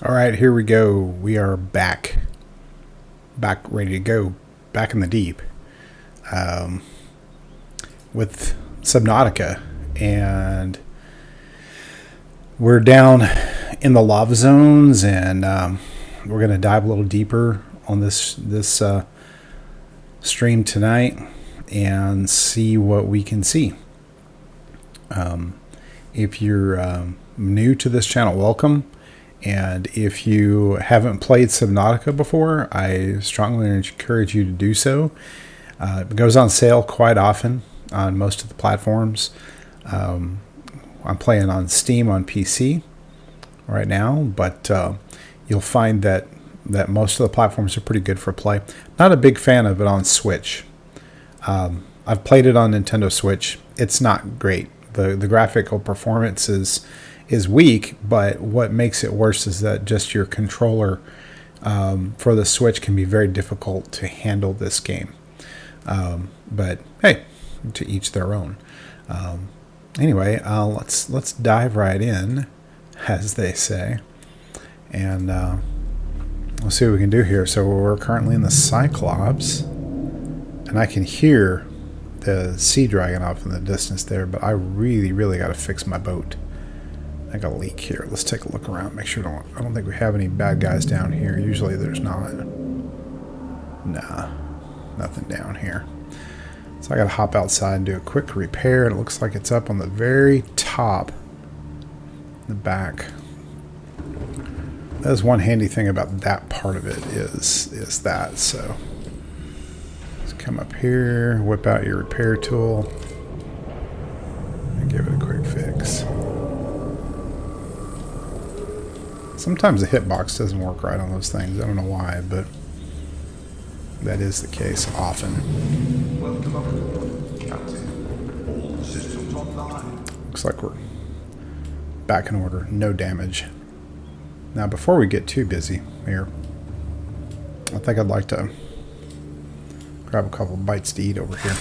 All right, here we go. We are back ready to go, back in the deep, with Subnautica, and we're down in the lava zones, and we're going to dive a little deeper on this stream tonight and see what we can see. If you're new to this channel, welcome. And if you haven't played Subnautica before, I strongly encourage you to do so. It goes on sale quite often on most of the platforms. I'm playing on Steam on PC right now, but you'll find that most of the platforms are pretty good for play. Not a big fan of it on Switch. I've played it on Nintendo Switch. It's not great. The graphical performance is weak, but what makes it worse is that just your controller for the Switch can be very difficult to handle this game. But hey, to each their own. Anyway, let's dive right in, as they say, and we'll see what we can do here. So we're currently in the Cyclops, and I can hear the sea dragon off in the distance there, but I really got to fix my boat. I got a leak here. Let's take a look around, make sure I don't think we have any bad guys down here. Usually there's not. Nah, nothing down here. So I gotta hop outside and do a quick repair. It looks like it's up on the very top, the back. That's one handy thing about that part of it is that. So let's come up here, whip out your repair tool, and give it a quick fix. Sometimes the hitbox doesn't work right on those things. I don't know why, but that is the case often. Welcome, Captain. All systems online. Looks like we're back in order. No damage. Now, before we get too busy here, I think I'd like to grab a couple bites to eat over here.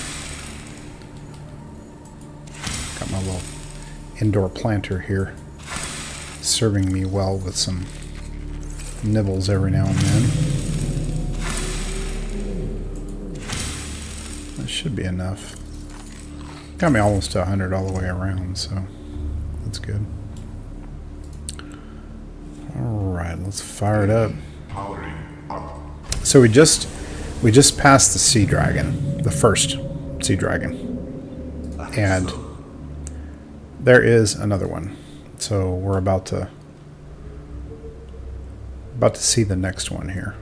Got my little indoor planter here, serving me well with some nibbles every now and then. That should be enough. Got me almost to 100 all the way around, so that's good. Alright, let's fire it up. So we just passed the sea dragon, the first sea dragon. And there is another one. So we're about to see the next one here.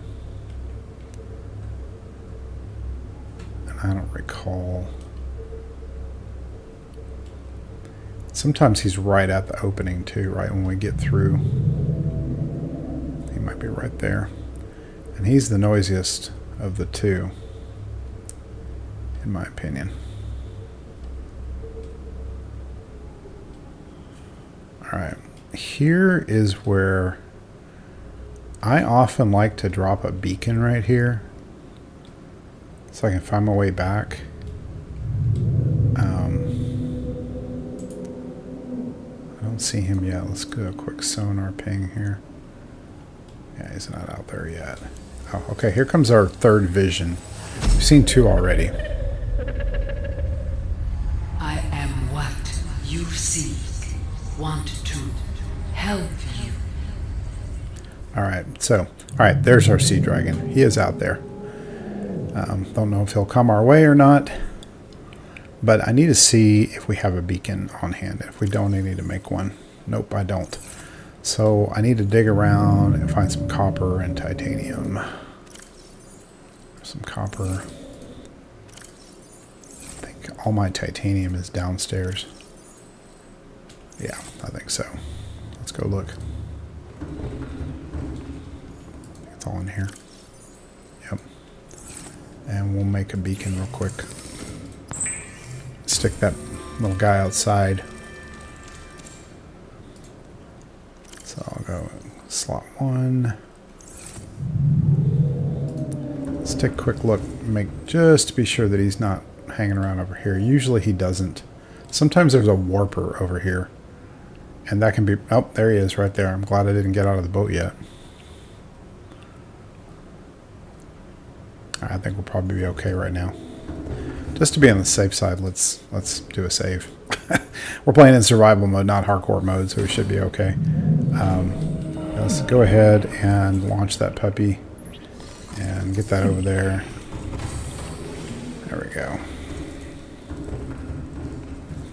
And I don't recall. Sometimes he's right at the opening too, right when we get through. He might be right there. And he's the noisiest of the two, in my opinion. Alright, here is where I often like to drop a beacon right here so I can find my way back. I don't see him yet. Let's do a quick sonar ping here. Yeah, he's not out there yet. Oh, okay, here comes our third vision. We've seen two already. I am what you seek. Want to help you. Alright, there's our sea dragon. He is out there. Don't know if he'll come our way or not, but I need to see if we have a beacon on hand. If we don't, I need to make one. Nope, I don't. So I need to dig around and find some copper and titanium. Some copper. I think all my titanium is downstairs. Yeah, I think so. Let's go look. It's all in here. Yep. And we'll make a beacon real quick. Stick that little guy outside. So I'll go slot 1. Let's take a quick look. Just to be sure that he's not hanging around over here. Usually he doesn't. Sometimes there's a warper over here. And that can be... Oh, there he is right there. I'm glad I didn't get out of the boat yet. I think we'll probably be okay right now. Just to be on the safe side, let's do a save. We're playing in survival mode, not hardcore mode, so we should be okay. Let's go ahead and launch that puppy and get that over there. There we go.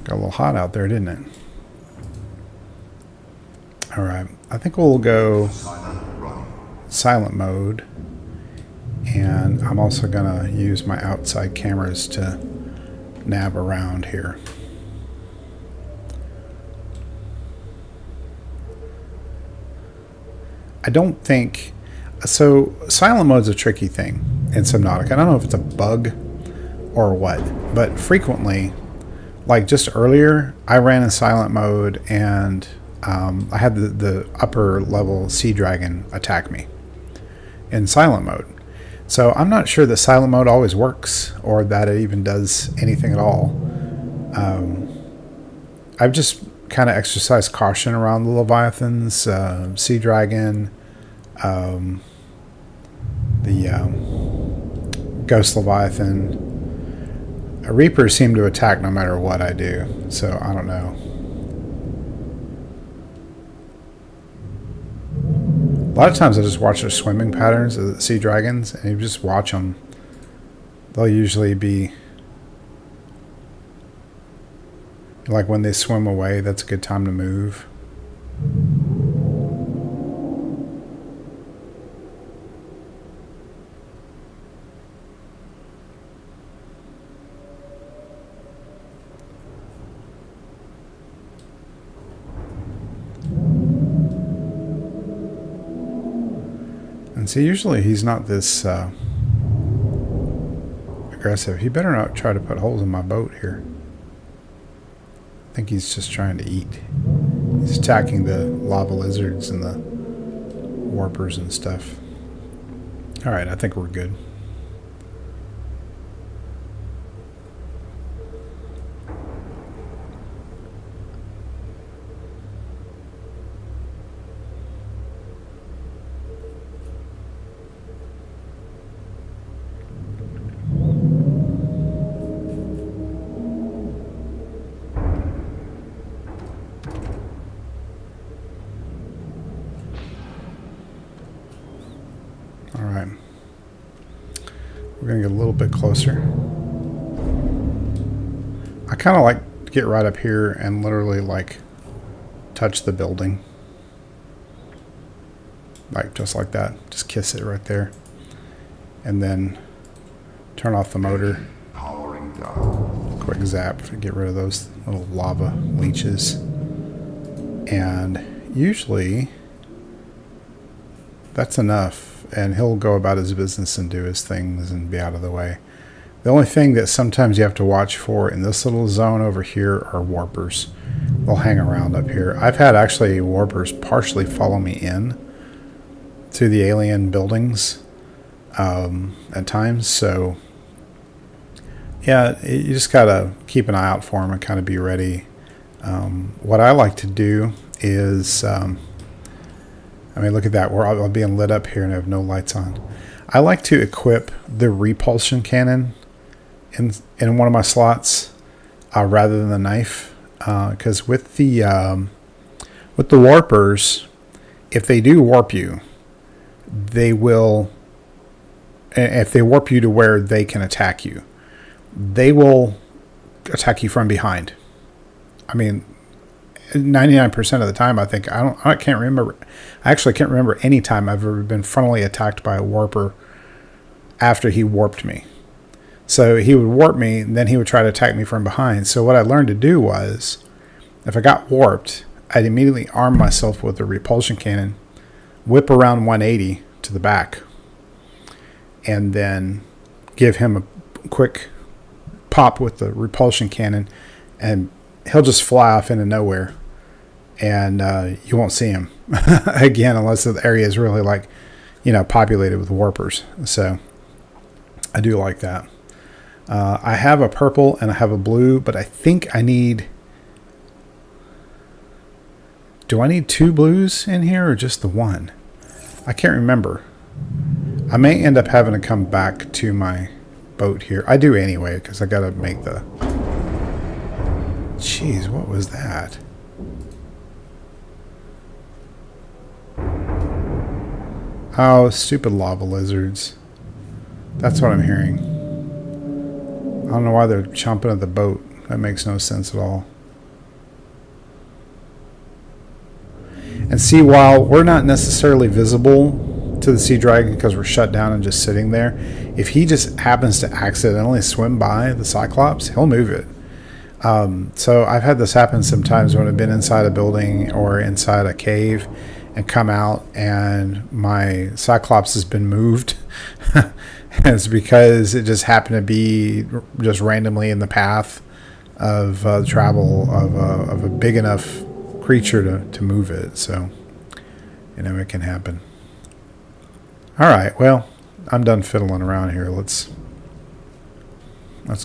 Got a little hot out there, didn't it? All right, I think we'll go silent mode. And I'm also going to use my outside cameras to nav around here. I don't think... So, silent mode's a tricky thing in Subnautica. I don't know if it's a bug or what, but frequently, like just earlier, I ran in silent mode and I had the upper level sea dragon attack me in silent mode. So I'm not sure that silent mode always works or that it even does anything at all. I've just kind of exercised caution around the Leviathans, Sea Dragon, the Ghost Leviathan. Reapers seem to attack no matter what I do, so I don't know. A lot of times I just watch their swimming patterns of the sea dragons, and you just watch them. They'll usually be like when they swim away, that's a good time to move. And see, usually he's not this aggressive. He better not try to put holes in my boat here. I think he's just trying to eat. He's attacking the lava lizards and the warpers and stuff. Alright, I think we're good. Alright. We're going to get a little bit closer. I kind of like to get right up here and literally like touch the building. Like just like that. Just kiss it right there. And then turn off the motor. Quick zap to get rid of those little lava leeches. And usually that's enough. And he'll go about his business and do his things and be out of the way. The only thing that sometimes you have to watch for in this little zone over here are warpers. They'll hang around up here. I've had actually warpers partially follow me in to the alien buildings at times. So yeah, you just gotta keep an eye out for them and kind of be ready. What I like to do is... I mean, look at that. We're all being lit up here and I have no lights on. I like to equip the repulsion cannon in one of my slots rather than the knife. Because with the warpers, if they do warp you, they will... If they warp you to where they can attack you, they will attack you from behind. I mean... 99% of the time, I think I can't remember. I actually can't remember any time I've ever been frontally attacked by a warper after he warped me. So he would warp me, and then he would try to attack me from behind. So what I learned to do was, if I got warped, I'd immediately arm myself with a repulsion cannon, whip around 180 to the back, and then give him a quick pop with the repulsion cannon, and he'll just fly off into nowhere, and you won't see him again unless the area is really populated with warpers. So I do like that. I have a purple and I have a blue, but I think I need Do I need 2 blues in here or just the one? I can't remember. I may end up having to come back to my boat here. I do anyway, because I got to make the... Jeez, what was that? Oh, stupid lava lizards. That's what I'm hearing. I don't know why they're chomping at the boat. That makes no sense at all. And see, while we're not necessarily visible to the sea dragon because we're shut down and just sitting there, if he just happens to accidentally swim by the Cyclops, he'll move it. So I've had this happen sometimes when I've been inside a building or inside a cave and come out and my Cyclops has been moved. And it's because it just happened to be just randomly in the path of travel of a big enough creature to move it. So, you know, it can happen. All right, well, I'm done fiddling around here. Let's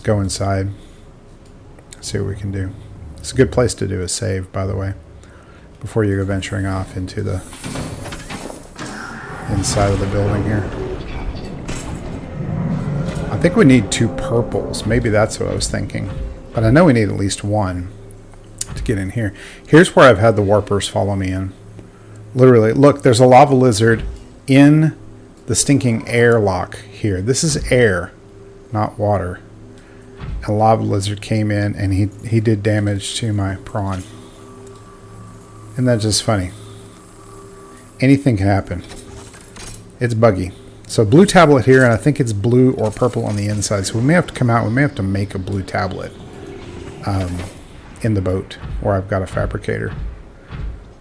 go inside. See what we can do. It's a good place to do a save, by the way, before you go venturing off into the inside of the building here. I think we need 2 purples. Maybe that's what I was thinking. But I know we need at least 1 to get in here. Here's where I've had the warpers follow me in. Literally, look, there's a lava lizard in the stinking airlock here. This is air, not water. A lava lizard came in and he did damage to my prawn. Isn't that just funny? Anything can happen. It's buggy. So blue tablet here, and I think it's blue or purple on the inside. So we may have to come out. We may have to make a blue tablet in the boat where I've got a fabricator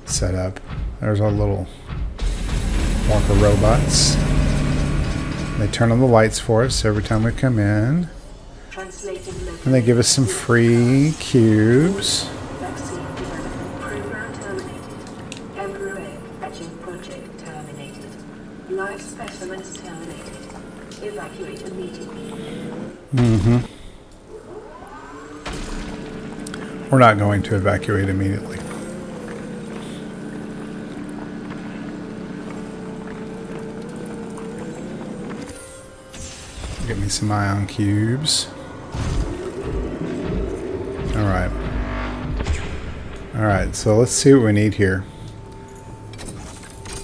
set up. There's our little walker robots. They turn on the lights for us every time we come in. And they give us some free cubes. We're not going to evacuate immediately. Get me some ion cubes. Alright. Alright, so let's see what we need here.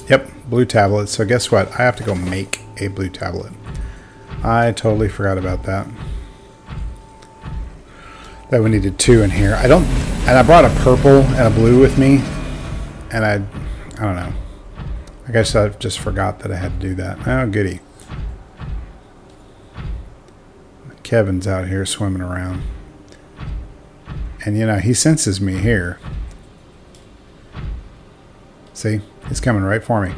Yep, blue tablet. So guess what? I have to go make a blue tablet. I totally forgot about that. That we needed 2 in here. And I brought a purple and a blue with me. And I don't know. I guess I just forgot that I had to do that. Oh, goody. Kevin's out here swimming around. And, you know, he senses me here. See? He's coming right for me.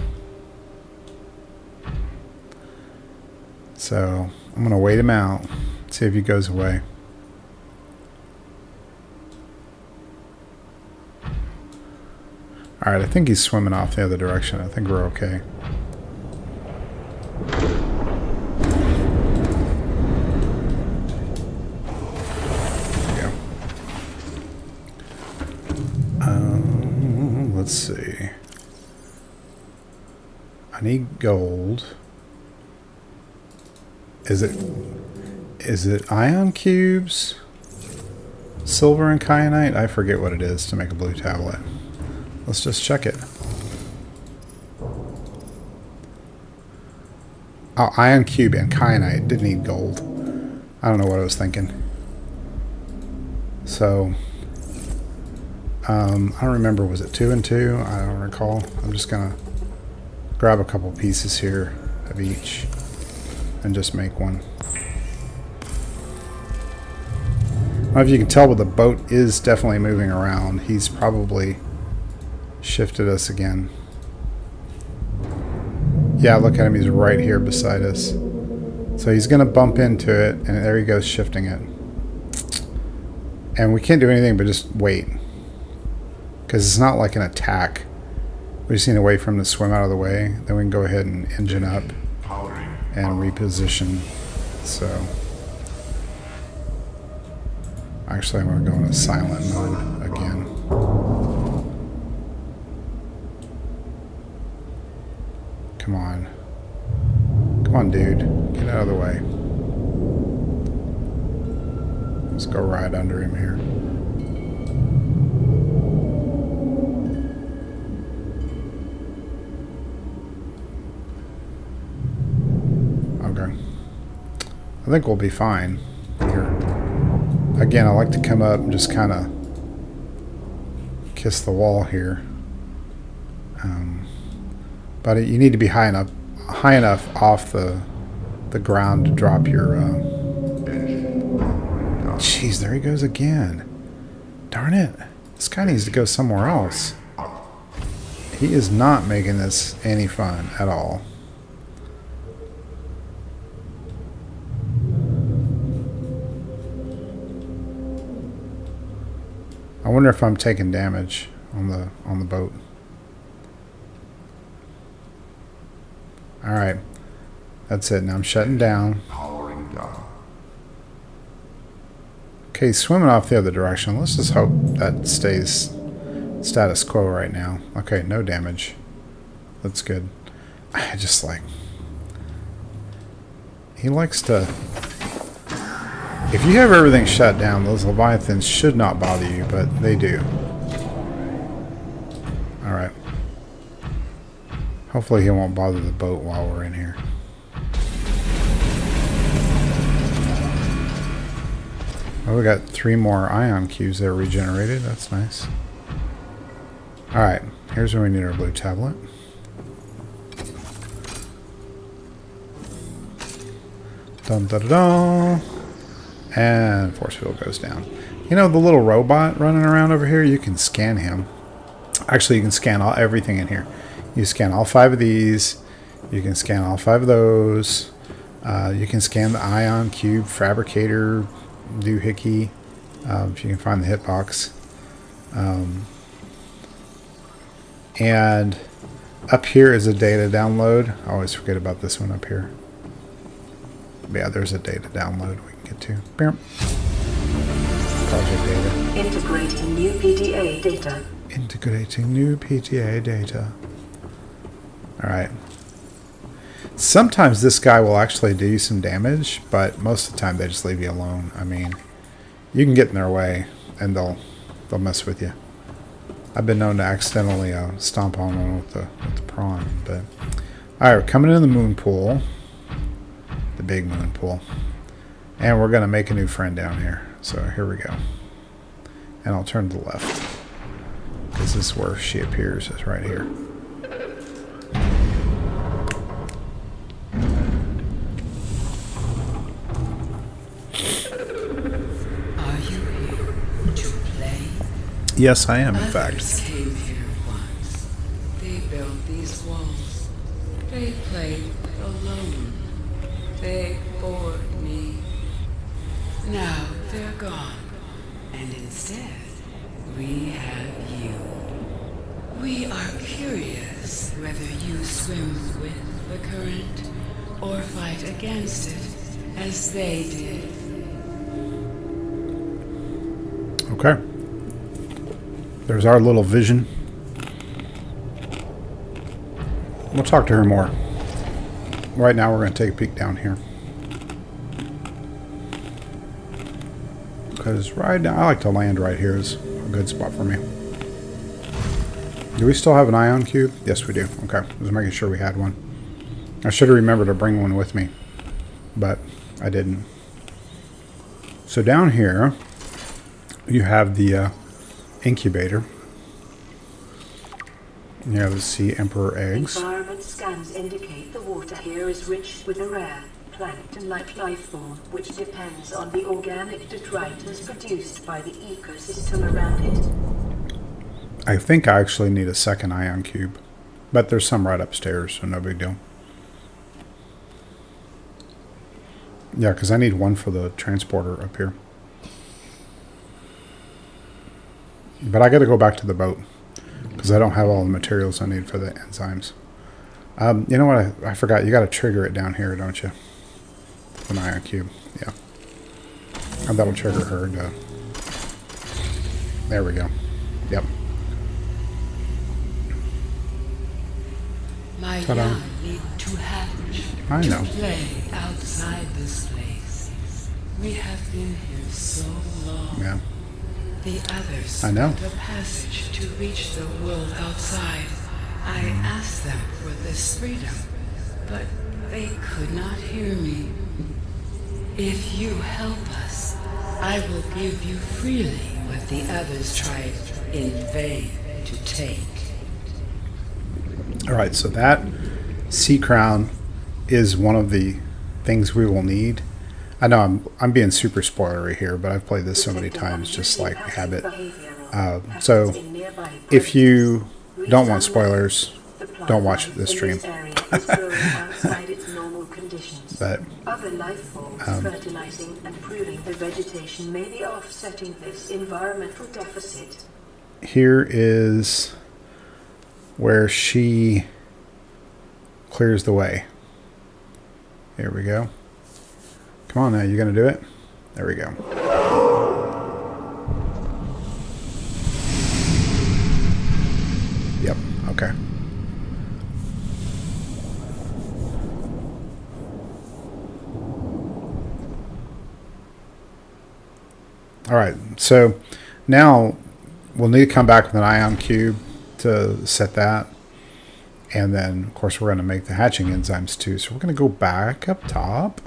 So, I'm going to wait him out. See if he goes away. Alright, I think he's swimming off the other direction. I think we're okay. Let's see. I need gold. Is it ion cubes? Silver and kyanite? I forget what it is to make a blue tablet. Let's just check it. Oh, ion cube and kyanite. Didn't need gold. I don't know what I was thinking. So... I don't remember, was it 2 and 2? I don't recall. I'm just gonna grab a couple pieces here of each and just make one. I don't know if you can tell, but the boat is definitely moving around. He's probably shifted us again. Yeah, look at him, he's right here beside us. So he's gonna bump into it, and there he goes, shifting it. And we can't do anything but just wait. Because it's not like an attack. We just need to wait for him to swim out of the way. Then we can go ahead and engine up and reposition. So, actually I'm going to go into silent mode again. Come on. Come on, dude. Get out of the way. Let's go right under him here. Okay. I think we'll be fine here. Again, I like to come up and just kind of kiss the wall here. But you need to be high enough off the ground to drop your. Jeez, there he goes again. Darn it! This guy needs to go somewhere else. He is not making this any fun at all. I wonder if I'm taking damage on the boat. All right, that's it. Now I'm shutting down. Powering down. Okay, he's swimming off the other direction. Let's just hope that stays status quo right now. Okay, no damage. That's good. I just like... He likes to... If you have everything shut down, those Leviathans should not bother you, but they do. Alright. Hopefully he won't bother the boat while we're in here. Oh, we got 3 more ion cubes that are regenerated. That's nice. Alright, here's where we need our blue tablet. Dun dun dun dun. And force field goes down. You know the little robot running around over here? You can scan him. Actually, you can scan everything in here. You scan all 5 of these. You can scan all 5 of those. You can scan the ion cube, fabricator, doohickey, if you can find the hitbox. And up here is a data download. I always forget about this one up here. But yeah, there's a data download we can get to. Bam. Project data. Integrating new PTA data. Integrating new PTA data. Alright. Sometimes this guy will actually do some damage, but most of the time they just leave you alone. I mean, you can get in their way and they'll mess with you. I've been known to accidentally stomp on one with the prawn, but alright, we're coming in the moon pool. The big moon pool. And we're gonna make a new friend down here. So here we go. And I'll turn to the left. This is where she appears, is right here. Yes, I am, in fact. Others came here once. They built these walls. They played alone. They bored me. Now they're gone. And instead, we have you. We are curious whether you swim with the current or fight against it, as they did. Okay. There's our little vision. We'll talk to her more. Right now we're going to take a peek down here. Because right now, I like to land right here is a good spot for me. Do we still have an ion cube? Yes, we do. Okay. Just making sure we had one. I should have remembered to bring one with me. But I didn't. So down here, you have the incubator. You have the sea emperor eggs. Environment scans indicate the water here is rich with a rare plankton-like life form, which depends on the organic detritus produced by the ecosystem around it. I think I actually need a second ion cube, but there's some right upstairs, so no big deal. Yeah, because I need one for the transporter up here. But I got to go back to the boat because I don't have all the materials I need for the enzymes. You know what? I forgot. You got to trigger it down here, don't you? An ion cube. Yeah. And that'll trigger her to... There we go. Yep. My Ta-da. young need to hatch, I to know. play outside this place. We have been here so long. Yeah. The others I know. found a passage to reach the world outside. I asked them for this freedom, but they could not hear me. If you help us, I will give you freely what the others tried in vain to take. All right, so that sea crown is one of the things we will need. I know I'm being super spoilery here, but I've played this so many times, just like habit. So if you don't want spoilers, don't watch this stream. But other life forms fertilizing and pruning the vegetation may be offsetting this environmental deficit. here is where she clears the way. Here we go. Come on now, you gonna do it? There we go. Yep, okay. All right, so now we'll need to come back with an ion cube to set that. And then, of course, we're going to make the hatching enzymes too. So we're going to go back up top.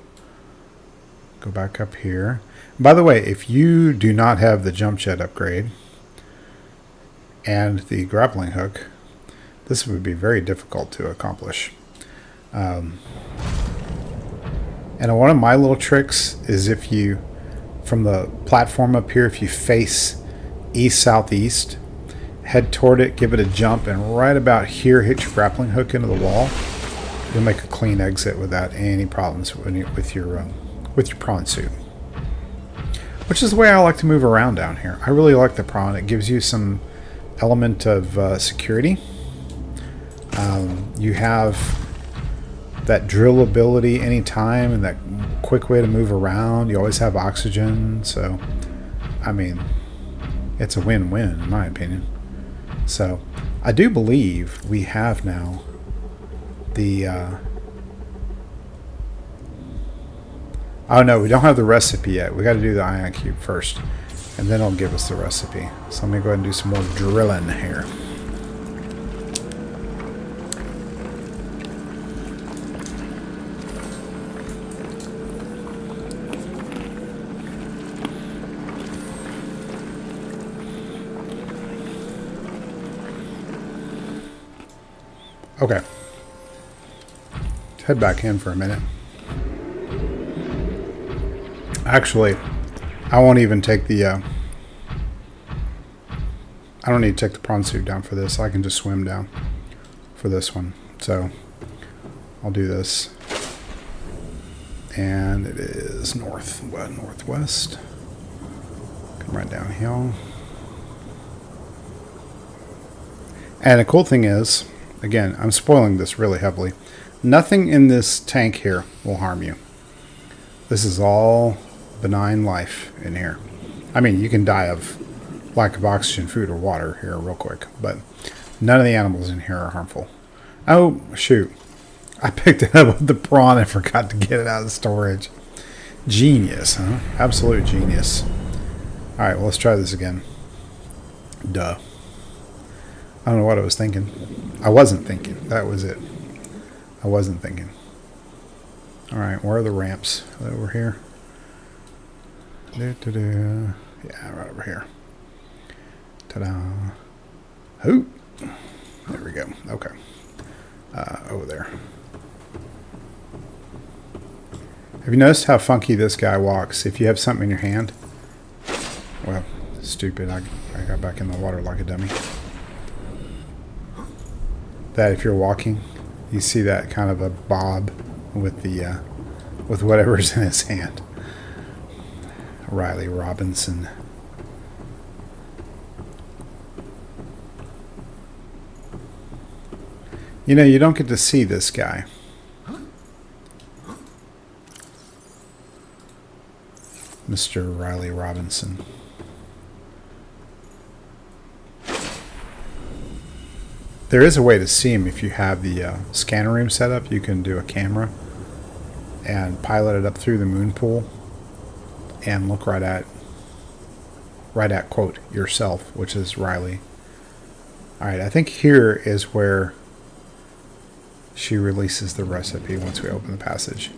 Go back up here. By the way, if you do not have the jump jet upgrade and the grappling hook, this would be very difficult to accomplish. And one of my little tricks is if you, from the platform up here, if you face east-southeast, head toward it, give it a jump, and right about here hit your grappling hook into the wall, you'll make a clean exit without any problems with your prawn suit. Which is the way I like to move around down here. I really like the prawn. It gives you some element of security. You have that drill ability anytime and that quick way to move around. You always have oxygen. So, I mean, it's a win-win in my opinion. So, I do believe we have now the... oh no, we don't have the recipe yet. We got to do the ion cube first, and then it'll give us the recipe. So let me go ahead and do some more drilling here. Okay. Head back in for a minute. Actually, I won't even take the, I don't need to take the prawn suit down for this. I can just swim down for this one. So, I'll do this. And it is northwest. Come right downhill. And the cool thing is, again, I'm spoiling this really heavily. Nothing in this tank here will harm you. This is all benign life in here. I mean, you can die of lack of oxygen, food, or water here real quick, but none of the animals in here are harmful. Oh, shoot. I picked it up with the prawn and forgot to get it out of storage. Genius, huh? Absolute genius. Alright, well, let's try this again. Duh. I don't know what I was thinking. I wasn't thinking. That was it. I wasn't thinking. Alright, where are the ramps? Are they over here? Yeah, right over here. Ta-da. Hoot. There we go. Okay. Over there. Have you noticed how funky this guy walks? If you have something in your hand. Well, stupid. I got back in the water like a dummy. That if you're walking, you see that kind of a bob with the with whatever's in his hand. Riley Robinson. You know, you don't get to see this guy. Mr. Riley Robinson. There is a way to see them if you have the scanner room set up. You can do a camera and pilot it up through the moon pool and look right at quote yourself, which is Riley. All right, I think here is where she releases the recipe once we open the passage.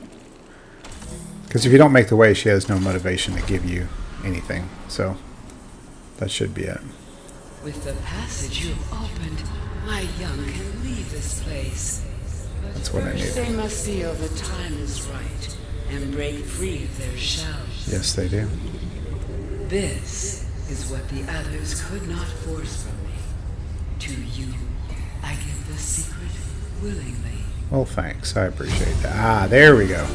Because if you don't make the way, she has no motivation to give you anything. So that should be it. With the passage you've opened, my young can leave this place. But That's what I need. first they must feel the time is right and break free of their shells. Yes, they do. This is what the others could not force from me. To you, I give the secret willingly. Well, thanks. I appreciate that. Ah, there we go.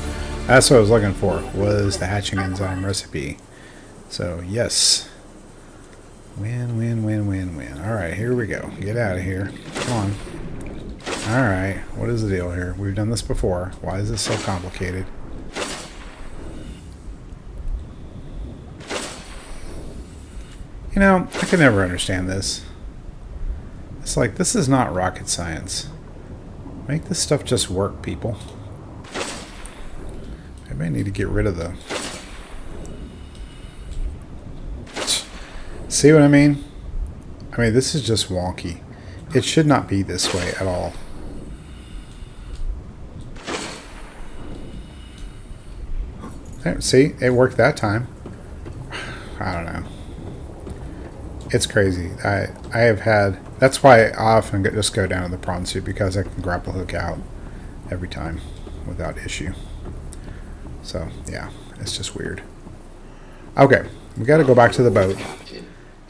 That's what I was looking for, was the hatching enzyme recipe. So, yes. Win, win, win, win, win. All right, here we go. Get out of here. Come on. All right, what is the deal here? We've done this before. Why is this so complicated? You know, I can never understand this. It's like, this is not rocket science. Make this stuff just work, people. I may need to get rid of the... See what I mean? I mean, this is just wonky. It should not be this way at all. There, see? It worked that time. I don't know. It's crazy. I have had... That's why I often just go down to the prawn suit, because I can grapple hook out every time without issue. So, yeah. It's just weird. Okay. We got to go back to the boat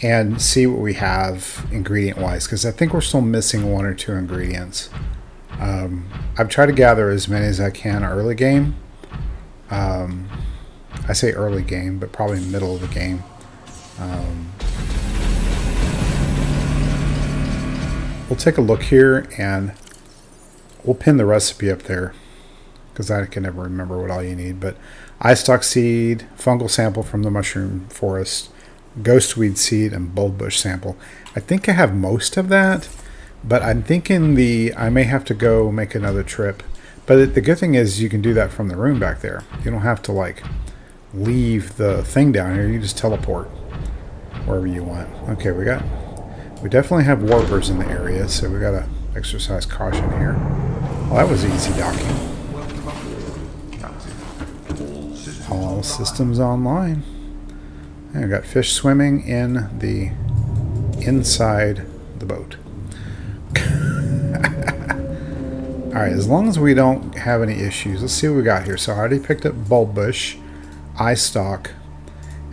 and see what we have ingredient-wise, because I think we're still missing one or two ingredients. I've tried to gather as many as I can early game. I say early game, but probably middle of the game. We'll take a look here, and we'll pin the recipe up there, because I can never remember what all you need. But eye stalk seed, fungal sample from the mushroom forest, ghostweed seed, and bulbbush sample. I think I have most of that, but I'm thinking I may have to go make another trip. But the good thing is you can do that from the room back there. You don't have to like leave the thing down here. You just teleport wherever you want. Okay, we definitely have warpers in the area, so we gotta exercise caution here. Well, that was easy docking. All systems online. And we got fish swimming in the inside the boat. Alright, as long as we don't have any issues, let's see what we got here. So I already picked up bulbbush, eye stalk,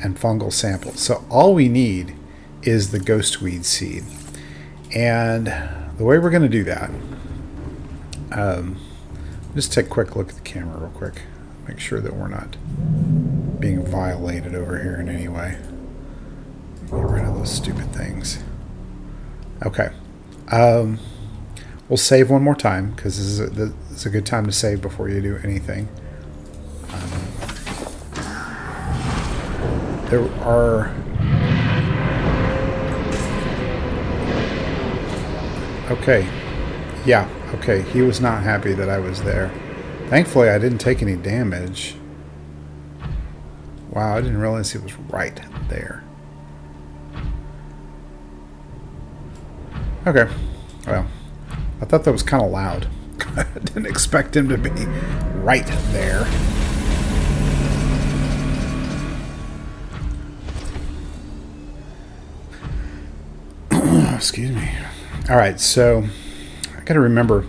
and fungal sample. So all we need is the ghostweed seed. And the way we're going to do that, just take a quick look at the camera real quick. Make sure that we're not being violated over here in any way. Get rid of those stupid things. Okay. We'll save one more time, because this is a good time to save before you do anything. There are... Okay. Yeah, okay. He was not happy that I was there. Thankfully, I didn't take any damage. Wow, I didn't realize he was right there. Okay. Well, I thought that was kind of loud. I didn't expect him to be right there. Excuse me. Alright, so I gotta remember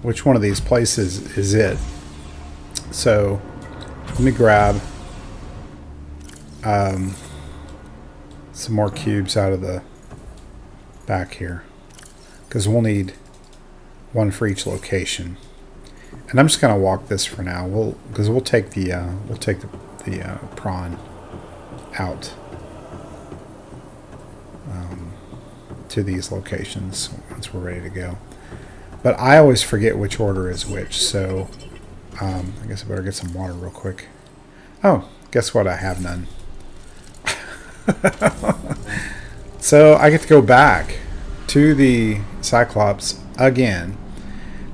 which one of these places is it. So let me grab some more cubes out of the back here, because we'll need one for each location. And I'm just gonna walk this for now. We'll take the prawn out to these locations once we're ready to go. But I always forget which order is which, so I guess I better get some water real quick. Oh, guess what? I have none. So I get to go back to the Cyclops again.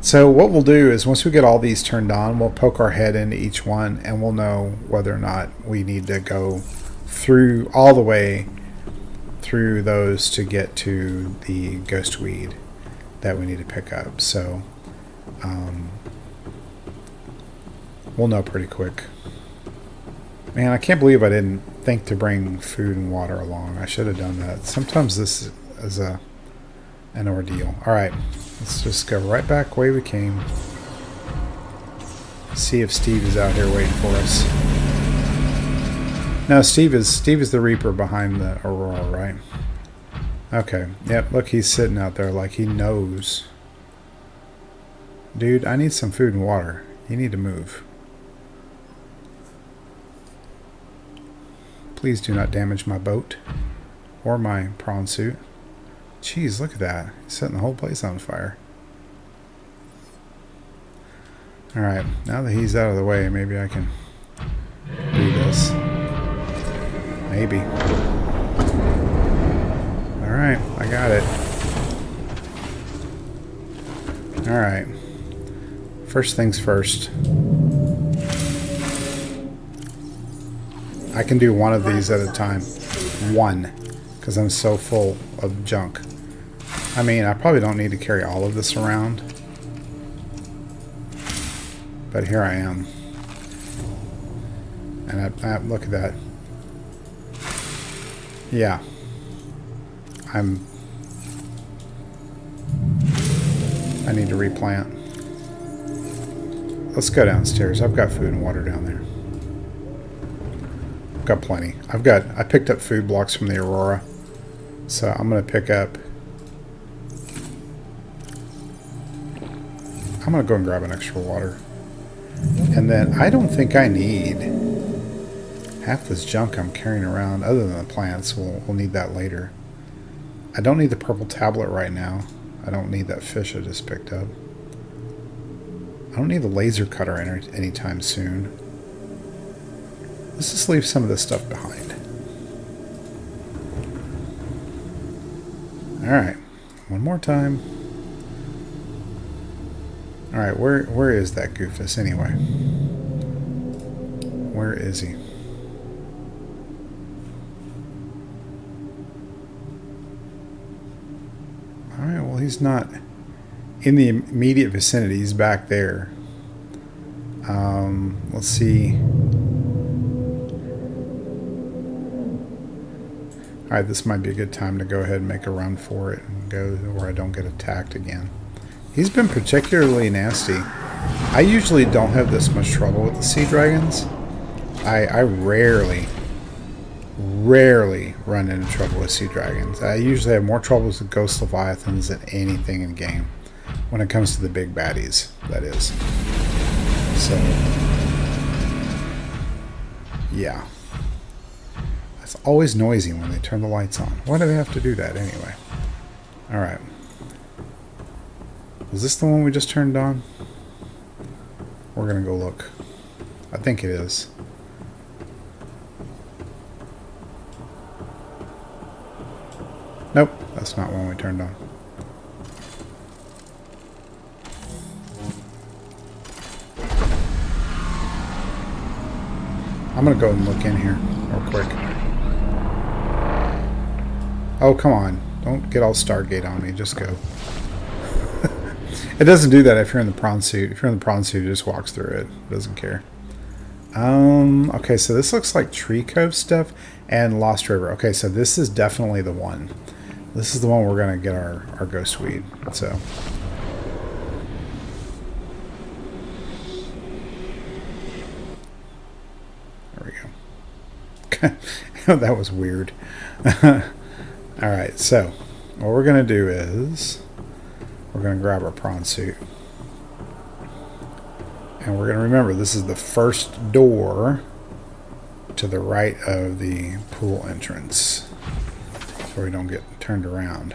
So what we'll do is once we get all these turned on, we'll poke our head into each one and we'll know whether or not we need to go through all the way through those to get to the ghost weed that we need to pick up. So we'll know pretty quick. Man, I can't believe I didn't think to bring food and water along. I should have done that. Sometimes this is an ordeal. Alright, let's just go right back the way we came. See if Steve is out here waiting for us. No, Steve is the Reaper behind the Aurora, right? Okay, yep, look, he's sitting out there like he knows. Dude, I need some food and water. You need to move. Please do not damage my boat or my prawn suit. Jeez, look at that. He's setting the whole place on fire. Alright, now that he's out of the way, maybe I can do this. Maybe. Alright, I got it. Alright. First things first. I can do one of these at a time. One. Because I'm so full of junk. I mean, I probably don't need to carry all of this around. But here I am. And I look at that. Yeah. I need to replant. Let's go downstairs. I've got food and water down there. I've got plenty. I picked up food blocks from the Aurora. So I'm going to pick up... I'm going to go and grab an extra water. And then I don't think I need half this junk I'm carrying around other than the plants. We'll need that later. I don't need the purple tablet right now. I don't need that fish I just picked up. I don't need the laser cutter anytime soon. Let's just leave some of this stuff behind. Alright. One more time. Alright, where is that Goofus anyway? Where is he? Alright, well he's not in the immediate vicinity. He's back there. Let's see. Alright, this might be a good time to go ahead and make a run for it and go where I don't get attacked again. He's been particularly nasty. I usually don't have this much trouble with the sea dragons. I rarely run into trouble with sea dragons. I usually have more troubles with ghost leviathans than anything in the game. When it comes to the big baddies, that is. So, yeah. It's always noisy when they turn the lights on. Why do they have to do that anyway? Alright. Was this the one we just turned on? We're gonna go look. I think it is. Nope, that's not one we turned on. I'm gonna go and look in here real quick. Oh, come on. Don't get all Stargate on me. Just go. It doesn't do that if you're in the prawn suit. If you're in the prawn suit, it just walks through it. It doesn't care. Okay, so this looks like Tree Cove stuff and Lost River. Okay, so this is definitely the one. This is the one we're going to get our ghost weed. So... there we go. That was weird. Alright, so what we're going to do is we're going to grab our prawn suit. And we're going to remember this is the first door to the right of the pool entrance. So we don't get turned around.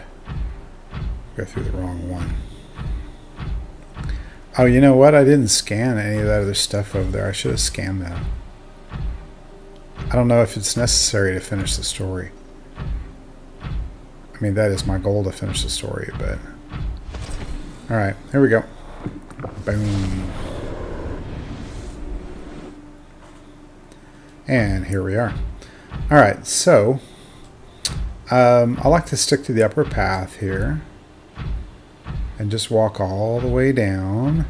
Go through the wrong one. Oh, you know what? I didn't scan any of that other stuff over there. I should have scanned that. I don't know if it's necessary to finish the story. I mean, that is my goal to finish the story, but... Alright, here we go. Boom. And here we are. Alright, so... I like to stick to the upper path here. And just walk all the way down.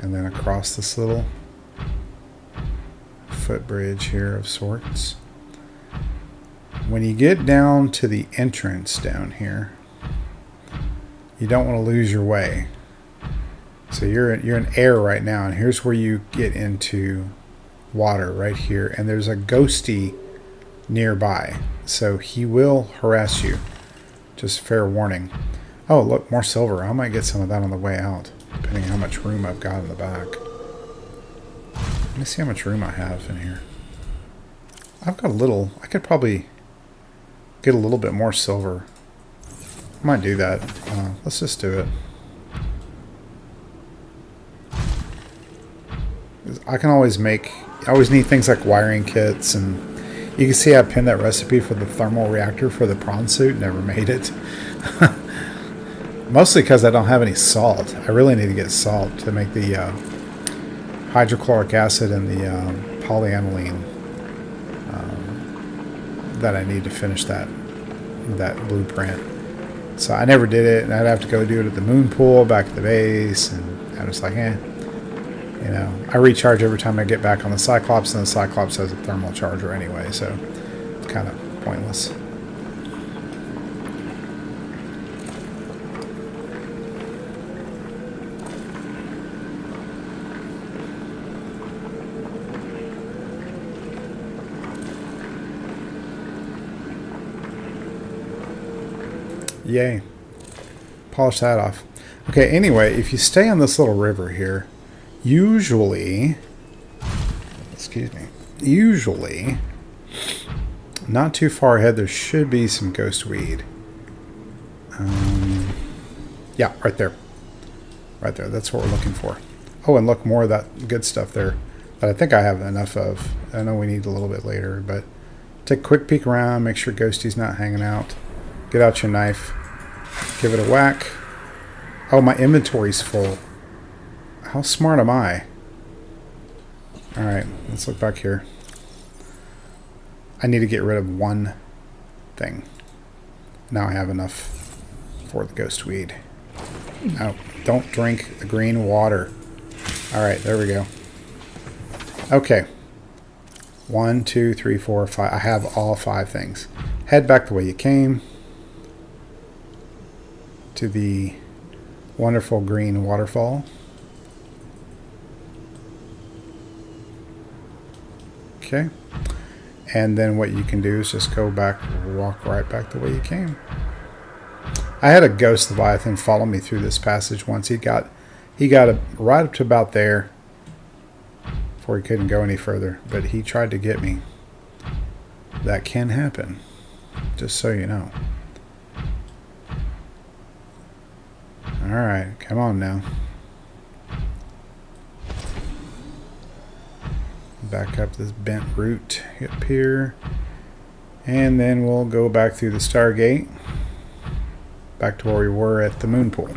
And then across this little footbridge here of sorts. When you get down to the entrance down here, you don't want to lose your way. So you're in air right now, and here's where you get into water right here, and there's a ghosty nearby, so he will harass you. Just fair warning. Oh, look, more silver. I might get some of that on the way out, depending on how much room I've got in the back. Let me see how much room I have in here. I've got a little. I could probably get a little bit more silver. I might do that. Let's just do it. I can always make... I always need things like wiring kits, and you can see I pinned that recipe for the thermal reactor for the prawn suit. Never made it. Mostly because I don't have any salt. I really need to get salt to make the hydrochloric acid and the polyaniline that I need to finish that blueprint. So I never did it, and I'd have to go do it at the moon pool back at the base, and I was like, you know, I recharge every time I get back on the Cyclops, and the Cyclops has a thermal charger anyway, so it's kind of pointless. Yay. Polish that off. Okay, anyway, if you stay on this little river here, usually, not too far ahead, there should be some ghost weed. Yeah, right there. Right there. That's what we're looking for. Oh, and look, more of that good stuff there that I think I have enough of. I know we need a little bit later, but take a quick peek around, make sure Ghosty's not hanging out. Get out your knife. Give it a whack. Oh, my inventory's full. How smart am I? Alright, let's look back here. I need to get rid of one thing. Now I have enough for the ghost weed. Oh, don't drink the green water. Alright, there we go. Okay. 1, 2, 3, 4, 5. I have all 5 things. Head back the way you came. To the wonderful green waterfall. Okay. And then what you can do is just go back, walk right back the way you came. I had a ghost Leviathan follow me through this passage once. He got right up to about there before he couldn't go any further, but he tried to get me. That can happen, just so you know. Alright, come on now. Back up this bent route up here. And then we'll go back through the Stargate. Back to where we were at the moon pool.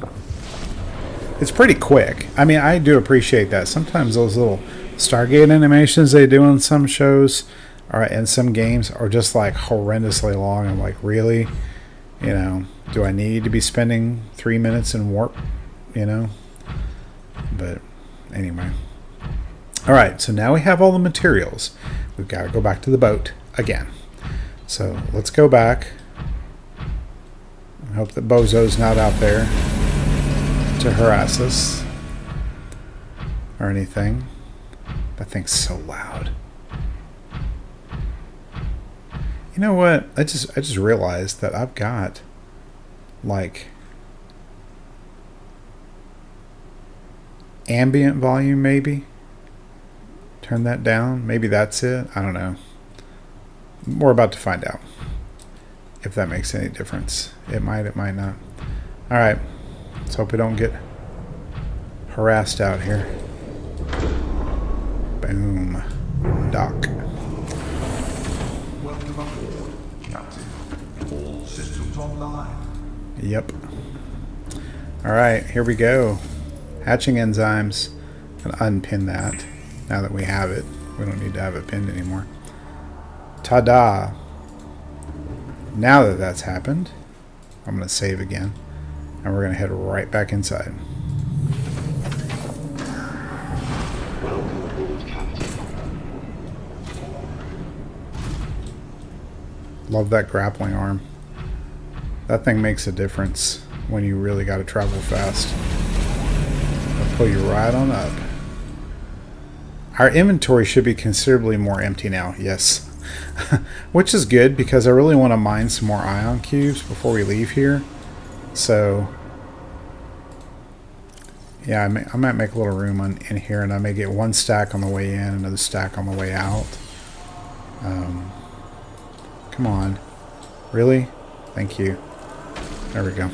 It's pretty quick. I mean, I do appreciate that. Sometimes those little Stargate animations they do on some shows or in some games are just like horrendously long. I'm like, really? You know, do I need to be spending 3 minutes in warp? You know? But anyway. Alright, so now we have all the materials. We've got to go back to the boat again. So let's go back. I hope that Bozo's not out there to harass us or anything. That thing's so loud. You know what? I just realized that I've got like ambient volume maybe. Turn that down. Maybe that's it. I don't know. We're about to find out if that makes any difference. It might not. All right. Let's hope we don't get harassed out here. Boom. Dock. Welcome aboard, Captain. All systems online. Yep. Alright, here we go. Hatching enzymes. Gonna unpin that now that we have it. We don't need to have it pinned anymore. Ta-da! Now that that's happened, I'm going to save again. And we're going to head right back inside. Welcome aboard, Captain. Love that grappling arm. That thing makes a difference when you really got to travel fast. I'll pull you right on up. Our inventory should be considerably more empty now, yes. Which is good because I really want to mine some more ion cubes before we leave here. So, yeah, I might make a little room in here, and I may get one stack on the way in, another stack on the way out. Come on. Really? Thank you. There we go.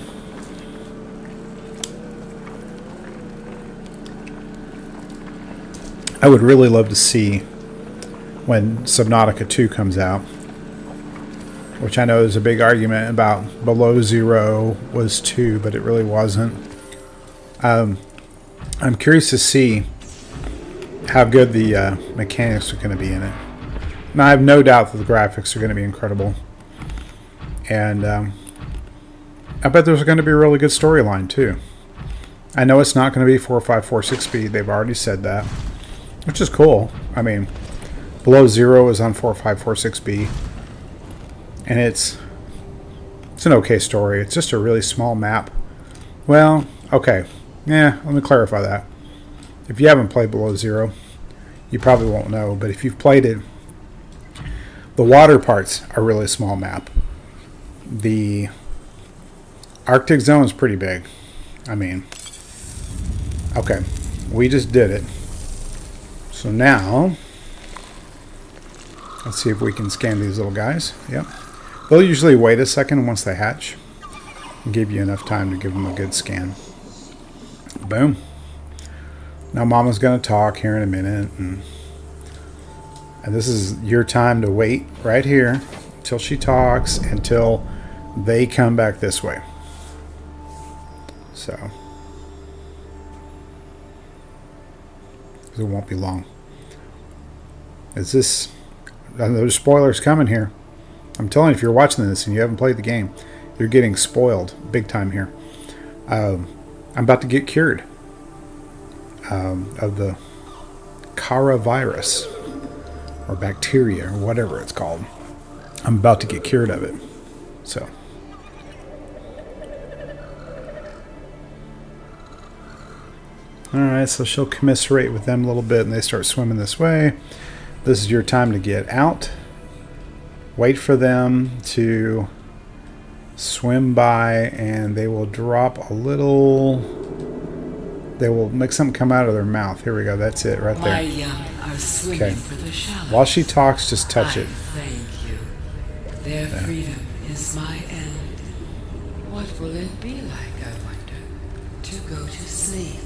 I would really love to see when Subnautica 2 comes out, which I know there's a big argument about below zero was 2, but it really wasn't. I'm curious to see how good the mechanics are going to be in it. Now, I have no doubt that the graphics are going to be incredible. And I bet there's going to be a really good storyline, too. I know it's not going to be 4546 speed. They've already said that, which is cool. I mean, Below Zero is on 4546B. And it's an okay story. It's just a really small map. Well, okay. Yeah, let me clarify that. If you haven't played Below Zero, you probably won't know. But if you've played it, the water parts are a really small map. The Arctic zone is pretty big. I mean, okay. We just did it. So now, let's see if we can scan these little guys. Yep. They'll usually wait a second once they hatch and give you enough time to give them a good scan. Boom. Now Mama's going to talk here in a minute. And this is your time to wait right here until she talks, until they come back this way. So, it won't be long. Is this... There's spoilers coming here. I'm telling you, if you're watching this and you haven't played the game, you're getting spoiled big time here. I'm about to get cured of the Kara virus or bacteria or whatever it's called. I'm about to get cured of it. So. Alright, so she'll commiserate with them a little bit and they start swimming this way. This is your time to get out. Wait for them to swim by and they will drop a little... They will make something come out of their mouth. Here we go. That's it right there. My young are swimming for the shallows. While she talks, just touch it. Thank you. Their freedom is my end. What will it be like, I wonder, to go to sleep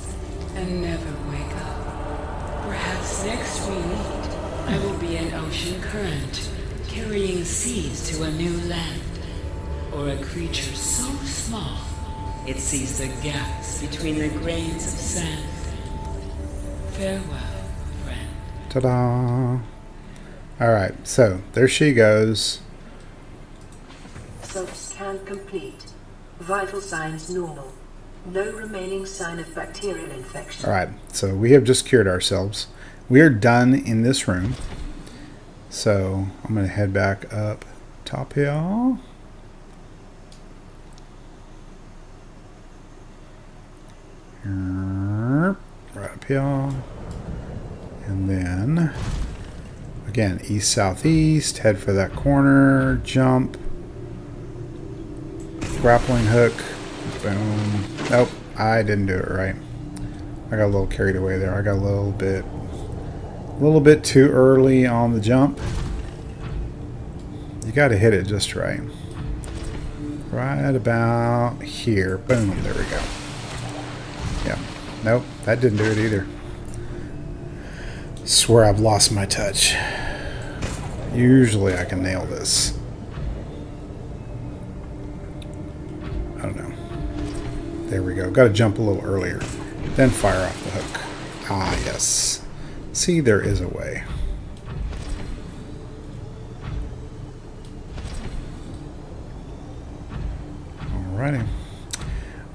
and never wake up? Perhaps next we meet, I will be an ocean current, carrying seeds to a new land, or a creature so small it sees the gaps between the grains of sand. Farewell, friend. Ta-da! Alright, so there she goes. Self-scan complete. Vital signs normal. No remaining sign of bacterial infection. Alright, so we have just cured ourselves. We are done in this room. So I'm going to head back up top here. Right up here. And then, again, east, southeast. Head for that corner. Jump. Grappling hook. Boom. Nope, I didn't do it right. I got a little carried away there. I got a little bit too early on the jump. You got to hit it just right. Right about here. Boom. There we go. Yeah. Nope, that didn't do it either. Swear I've lost my touch. Usually I can nail this. I don't know. There we go. Got to jump a little earlier. Then fire off the hook. Ah, yes. See, there is a way. Alrighty.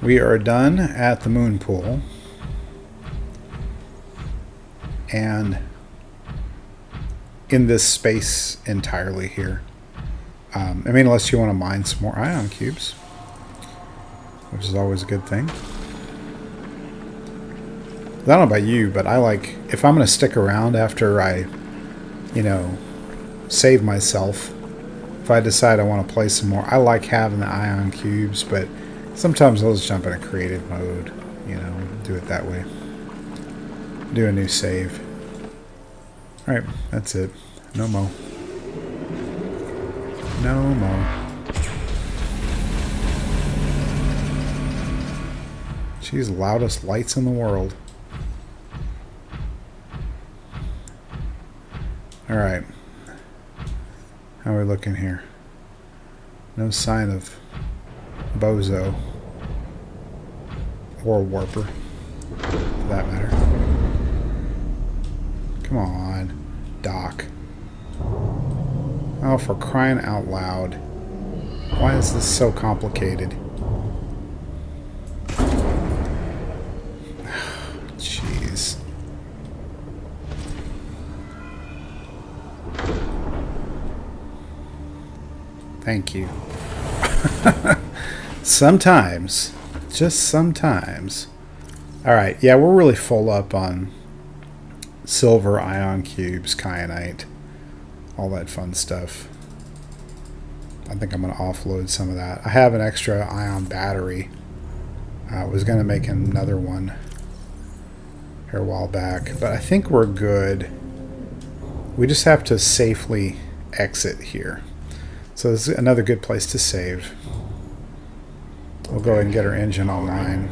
We are done at the moon pool. And in this space entirely here. I mean, unless you want to mine some more ion cubes, which is always a good thing. I don't know about you, but I like, if I'm going to stick around after I, you know, save myself, if I decide I want to play some more, I like having the ion cubes, but sometimes I'll just jump in a creative mode, you know, do it that way. Do a new save. Alright, that's it. No mo. No mo. She's the loudest lights in the world. Alright. How are we looking here? No sign of Bozo. Or Warper, for that matter. Come on, Doc. Oh, for crying out loud. Why is this so complicated? Jeez. Thank you. Sometimes. Just sometimes. Alright, yeah, we're really full up on silver, ion cubes, kyanite, all that fun stuff. I think I'm going to offload some of that. I have an extra ion battery. I was going to make another one here a while back, but I think we're good. We just have to safely exit here. So this is another good place to save. We'll go ahead and get our engine online.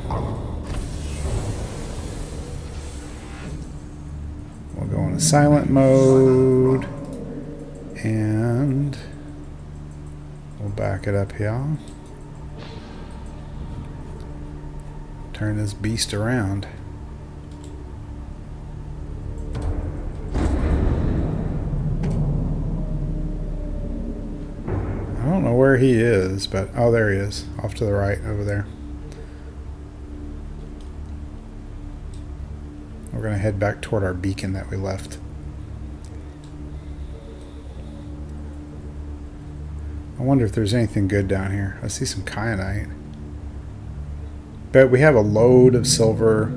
We'll go into silent mode, and we'll back it up here. Turn this beast around. I don't know where he is, but oh, there he is, off to the right over there. We're going to head back toward our beacon that we left. I wonder if there's anything good down here. I see some kyanite. But we have a load of silver.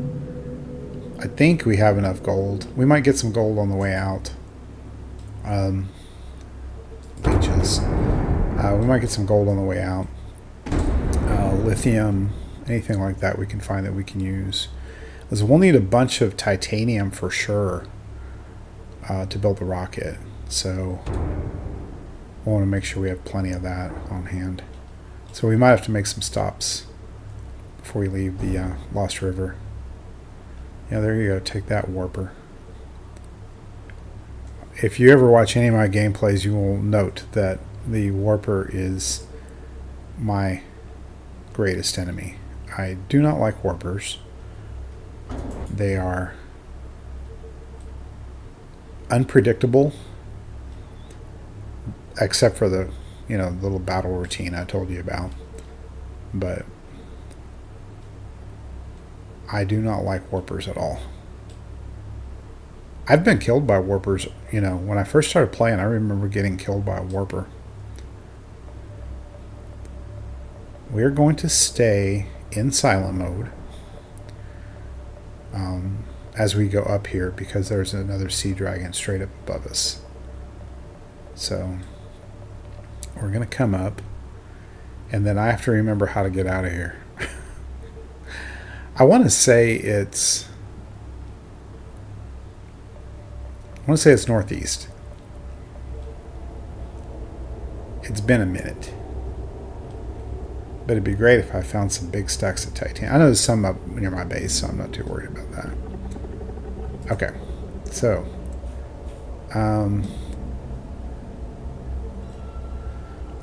I think we have enough gold. We might get some gold on the way out. Leeches. We might get some gold on the way out. Lithium, anything like that we can find that we can use. Because we'll need a bunch of titanium for sure to build the rocket. So we want to make sure we have plenty of that on hand. So we might have to make some stops before we leave the Lost River. Yeah, there you go. Take that, Warper. If you ever watch any of my gameplays, you will note that the Warper is my greatest enemy. I do not like Warpers. They are unpredictable, except for the, you know, little battle routine I told you about. But I do not like Warpers at all. I've been killed by Warpers, you know, when I first started playing, I remember getting killed by a Warper. We're going to stay in silent mode as we go up here, because there's another sea dragon straight up above us. So we're going to come up, and then I have to remember how to get out of here. I want to say it's northeast. It's been a minute. But it'd be great if I found some big stacks of titanium. I know there's some up near my base, so I'm not too worried about that. Okay, so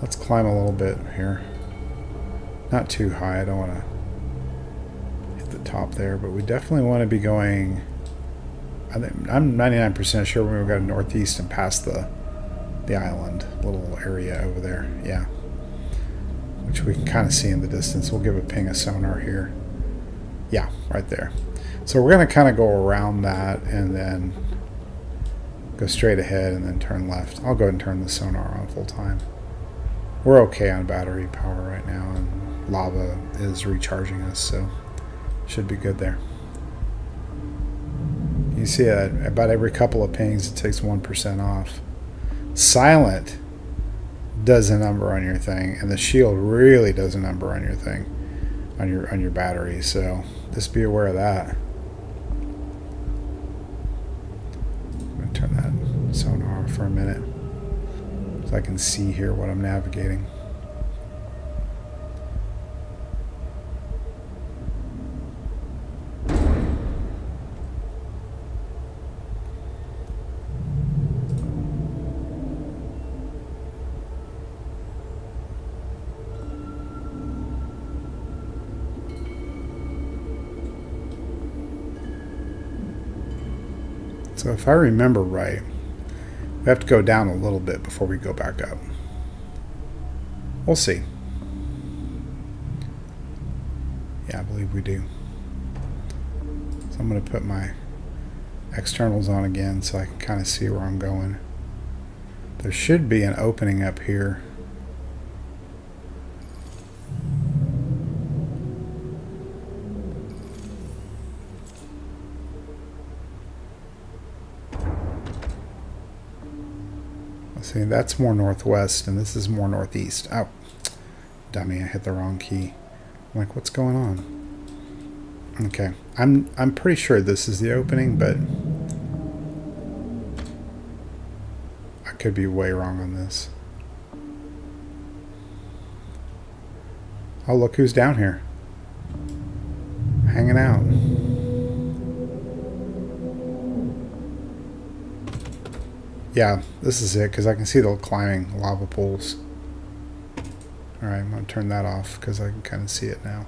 let's climb a little bit here. Not too high. I don't want to hit the top there, but we definitely want to be going. I'm 99% sure when we go northeast and past the island little area over there. Yeah, which we can kind of see in the distance. We'll give a ping of sonar here. Yeah, right there. So we're going to kind of go around that and then go straight ahead and then turn left. I'll go ahead and turn the sonar on full time. We're okay on battery power right now, and lava is recharging us, so should be good there. You see that about every couple of pings it takes 1% off. Silent does a number on your thing, and the shield really does a number on your thing, on your battery, so just be aware of that. I'm going to turn that sonar off for a minute so I can see here what I'm navigating. So if I remember right, we have to go down a little bit before we go back up. We'll see. Yeah, I believe we do. So I'm going to put my externals on again so I can kind of see where I'm going. There should be an opening up here. See, that's more northwest, and this is more northeast. Oh, dummy! I hit the wrong key. I'm like, what's going on? Okay, I'm pretty sure this is the opening, but I could be way wrong on this. Oh, look who's down here, hanging out. Yeah, this is it, because I can see the climbing lava pools. Alright, I'm going to turn that off, because I can kind of see it now.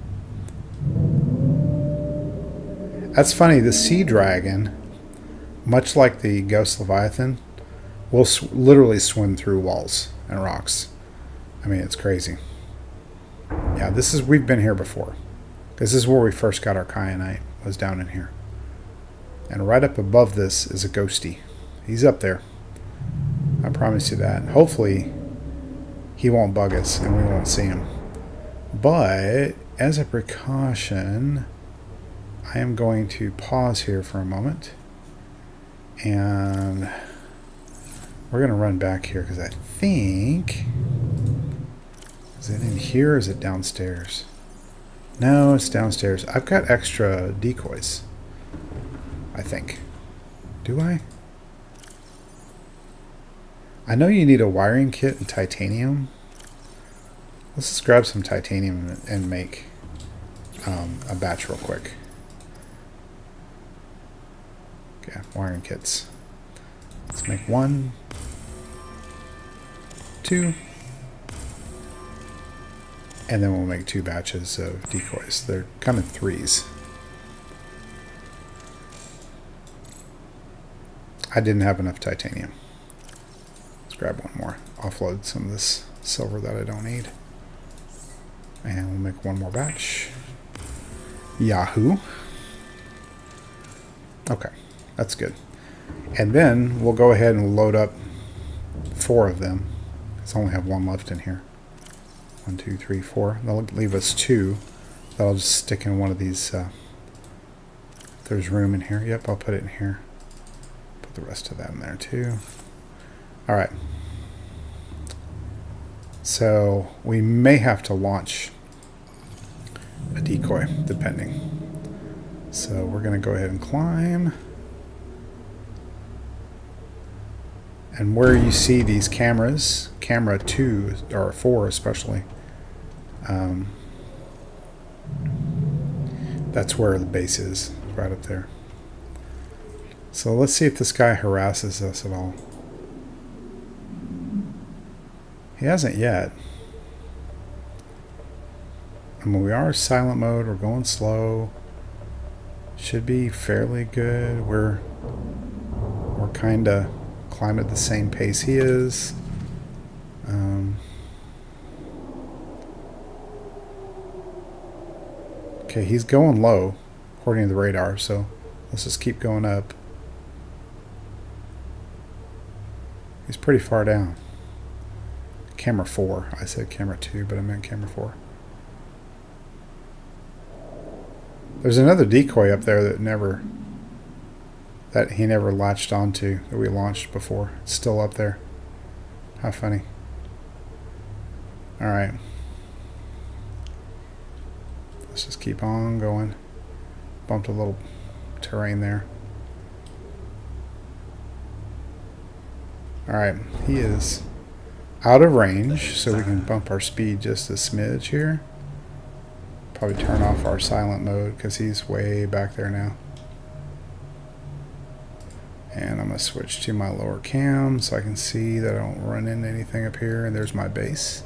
That's funny, the sea dragon, much like the ghost leviathan, will literally swim through walls and rocks. I mean, it's crazy. Yeah, we've been here before. This is where we first got our kyanite, was down in here. And right up above this is a ghosty. He's up there. I promise you that. Hopefully, he won't bug us and we won't see him. But, as a precaution, I am going to pause here for a moment. And we're going to run back here because I think... Is it in here or is it downstairs? No, it's downstairs. I've got extra decoys. I think. Do I? I know you need a wiring kit and titanium. Let's just grab some titanium and make a batch real quick. Okay, wiring kits. Let's make 1, 2, and then we'll make 2 batches of decoys. They're come in 3s. I didn't have enough titanium. Grab one more. Offload some of this silver that I don't need. And we'll make 1 more batch. Yahoo. Okay, that's good. And then we'll go ahead and load up 4 of them. Because I only have 1 left in here. 1, 2, 3, 4. That'll leave us 2. That'll just stick in one of these. If there's room in here. Yep, I'll put it in here. Put the rest of that in there too. Alright, so we may have to launch a decoy, depending. So we're going to go ahead and climb. And where you see these cameras, camera 2 or 4 especially, that's where the base is, right up there. So let's see if this guy harasses us at all. He hasn't yet. I mean, we are silent mode. We're going slow. Should be fairly good. We're kind of climbing at the same pace he is. Okay, he's going low according to the radar, so let's just keep going up. He's pretty far down. Camera 4. I said camera 2, but I meant camera 4. There's another decoy up there that he never latched onto, that we launched before. It's still up there. How funny. Alright. Let's just keep on going. Bumped a little terrain there. Alright, he is out of range, so we can bump our speed just a smidge here. Probably turn off our silent mode because he's way back there now. And I'm going to switch to my lower cam so I can see that I don't run into anything up here. And there's my base.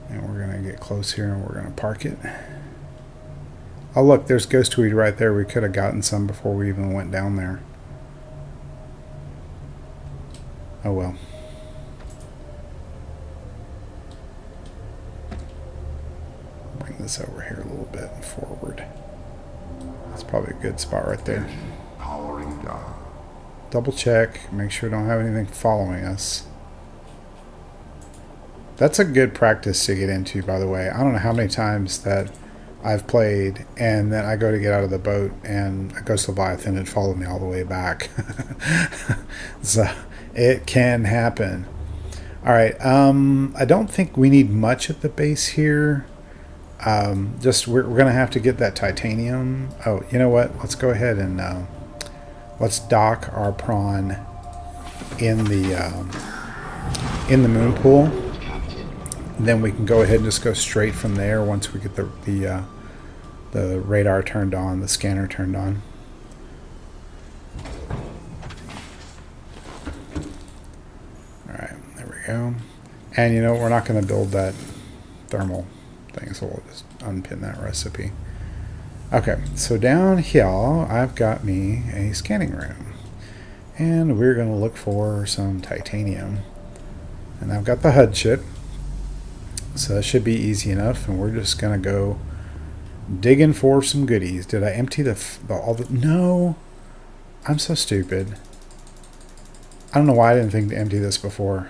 And we're going to get close here and we're going to park it. Oh look, there's ghostweed right there. We could have gotten some before we even went down there. Oh well. Bring this over here a little bit forward. That's probably a good spot right there. Powering down. Double check, make sure we don't have anything following us. That's a good practice to get into, by the way. I don't know how many times that I've played and then I go to get out of the boat and a ghost leviathan had followed me all the way back. So it can happen. Alright, I don't think we need much at the base here. Just we're gonna have to get that titanium. Oh, you know what? Let's go ahead and let's dock our prawn in the moon pool. Then we can go ahead and just go straight from there once we get the radar turned on, the scanner turned on. Alright, there we go. And you know, we're not going to build that thermal thing, so we'll just unpin that recipe. Okay, so down here I've got me a scanning room. And we're going to look for some titanium. And I've got the HUD chip. So that should be easy enough, and we're just gonna go digging for some goodies. Did I empty all the? No, I'm so stupid. I don't know why I didn't think to empty this before.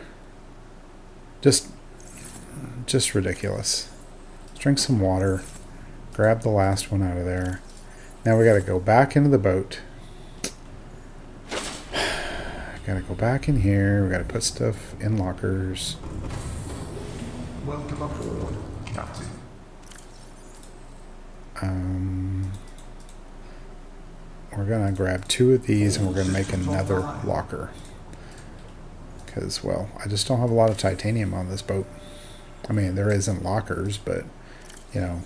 Just ridiculous. Drink some water. Grab the last one out of there. Now we got to go back into the boat. Got to go back in here. We got to put stuff in lockers. Welcome aboard, Captain. We're gonna grab 2 of these and we're gonna make another locker. Because, well, I just don't have a lot of titanium on this boat. I mean, there isn't lockers, but, you know.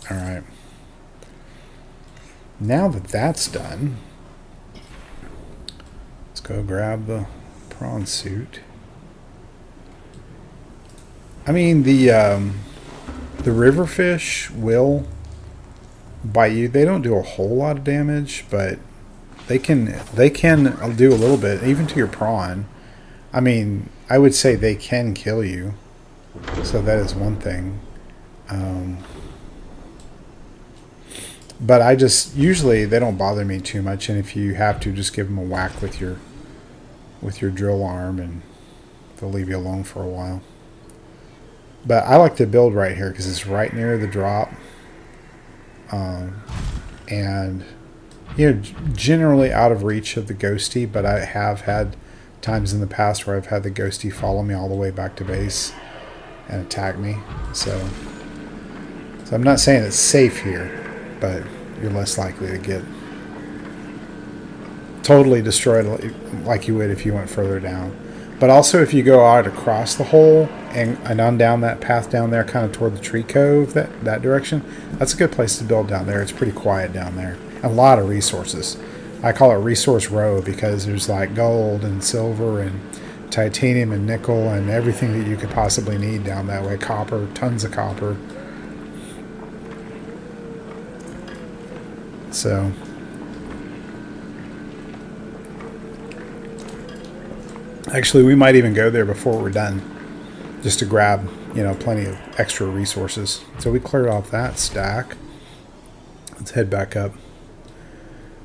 Alright. Now that that's done, let's go grab the prawn suit. I mean, the river fish will bite you. They don't do a whole lot of damage, but they can do a little bit, even to your prawn. I mean, I would say they can kill you. So that is one thing. But I just, usually they don't bother me too much, and if you have to, just give them a whack with your drill arm and they'll leave you alone for a while. But I like to build right here because it's right near the drop. And, you know, generally out of reach of the ghosty, but I have had times in the past where I've had the ghosty follow me all the way back to base and attack me. So I'm not saying it's safe here, but you're less likely to get totally destroyed like you would if you went further down. But also if you go out across the hole and on down that path down there kind of toward the tree cove, that direction, that's a good place to build down there. It's pretty quiet down there. A lot of resources. I call it resource row because there's like gold and silver and titanium and nickel and everything that you could possibly need down that way. Copper, tons of copper. So actually, we might even go there before we're done, just to grab, plenty of extra resources. So we cleared off that stack. Let's head back up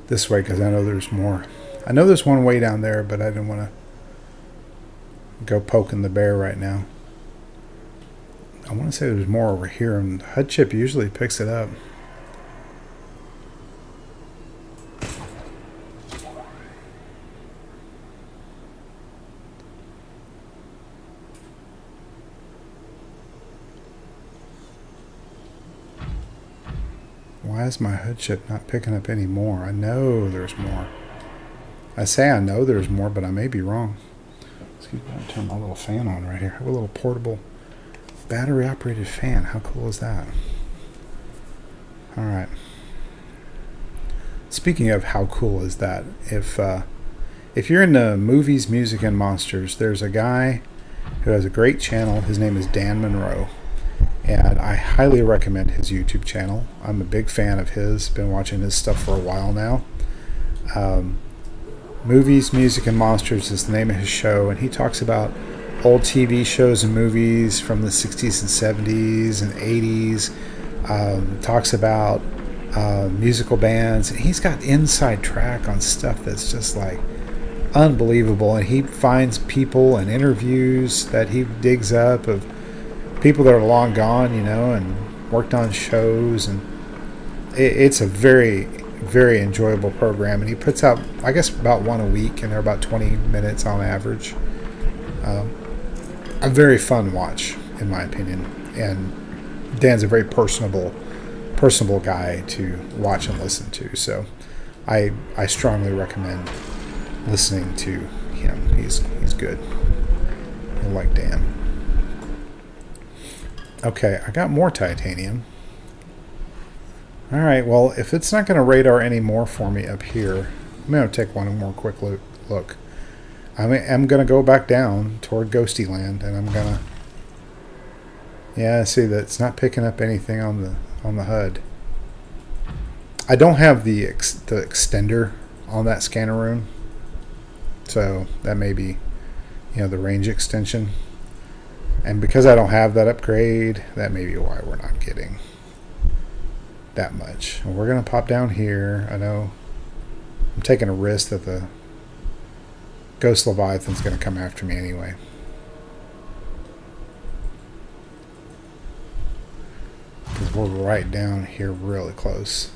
this way because I know there's more. I know there's one way down there, but I didn't want to go poking the bear right now. I want to say there's more over here, and HUD chip usually picks it up. Why is my HUD chip not picking up any more? I know there's more. I say I know there's more, but I may be wrong. Excuse me, I'll turn my little fan on right here. I have a little portable battery-operated fan. How cool is that? All right. Speaking of how cool is that, if you're into movies, music, and monsters, there's a guy who has a great channel. His name is Dan Monroe. And I highly recommend his YouTube channel. I'm a big fan of his. Been watching his stuff for a while now. Movies, Music, and Monsters is the name of his show. And he talks about old TV shows and movies from the 60s and 70s and 80s. Talks about musical bands. And he's got inside track on stuff that's just like unbelievable. And he finds people and interviews that he digs up of people that are long gone, and worked on shows, and it's a very, very enjoyable program. And he puts out, I guess, about one a week, and they're about 20 minutes on average. A very fun watch, in my opinion. And Dan's a very personable guy to watch and listen to. So I strongly recommend listening to him. He's good. I like Dan. Okay, I got more titanium. Alright, well, if it's not going to radar any more for me up here, I'm going to take one more quick look. I'm going to go back down toward Ghosty Land, and I'm going to... Yeah, see that it's not picking up anything on the HUD. I don't have the extender on that scanner room, so that may be, the range extension. And because I don't have that upgrade, that may be why we're not getting that much. And we're going to pop down here. I know I'm taking a risk that the Ghost Leviathan's going to come after me anyway. Because we're right down here really close.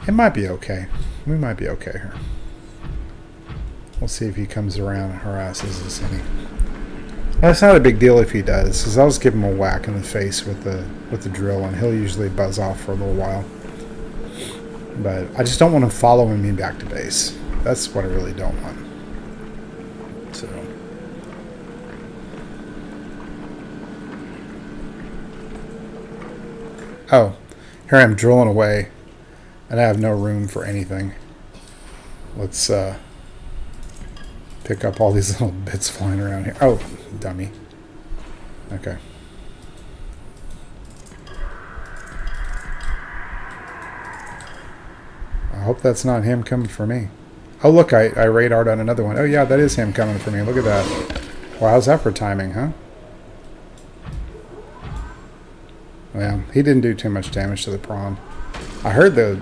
It might be okay. We might be okay here. We'll see if he comes around and harasses us any. That's not a big deal if he does, because I'll just give him a whack in the face with the drill, and he'll usually buzz off for a little while. But I just don't want him following me back to base. That's what I really don't want. So. Oh, here I am drilling away, and I have no room for anything. Let's pick up all these little bits flying around here. Oh, dummy. Okay. I hope that's not him coming for me. Oh, look, I radared on another one. Oh, yeah, that is him coming for me. Look at that. Wow, how's that for timing, huh? Well, he didn't do too much damage to the prawn. I heard the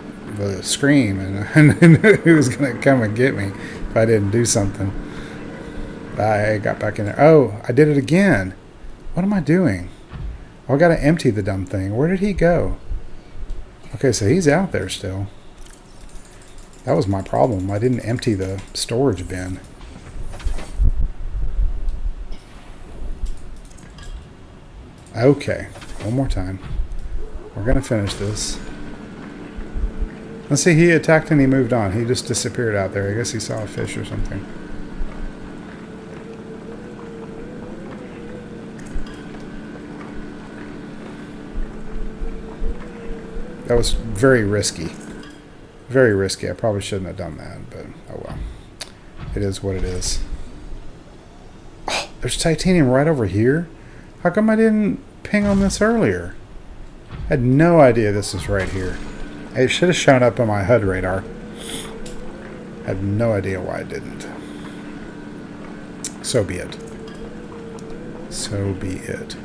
scream, and I knew he was going to come and get me if I didn't do something. I got back in there. Oh, I did it again. What am I doing? Oh, I got to empty the dumb thing. Where did he go? Okay, so he's out there still. That was my problem. I didn't empty the storage bin. Okay, one more time. We're going to finish this. Let's see, he attacked and he moved on. He just disappeared out there. I guess he saw a fish or something. That was very risky. Very risky. I probably shouldn't have done that, but oh well. It is what it is. Oh, there's titanium right over here. How come I didn't ping on this earlier? I had no idea this was right here. It should have shown up on my HUD radar. I have no idea why I didn't. So be it. So be it.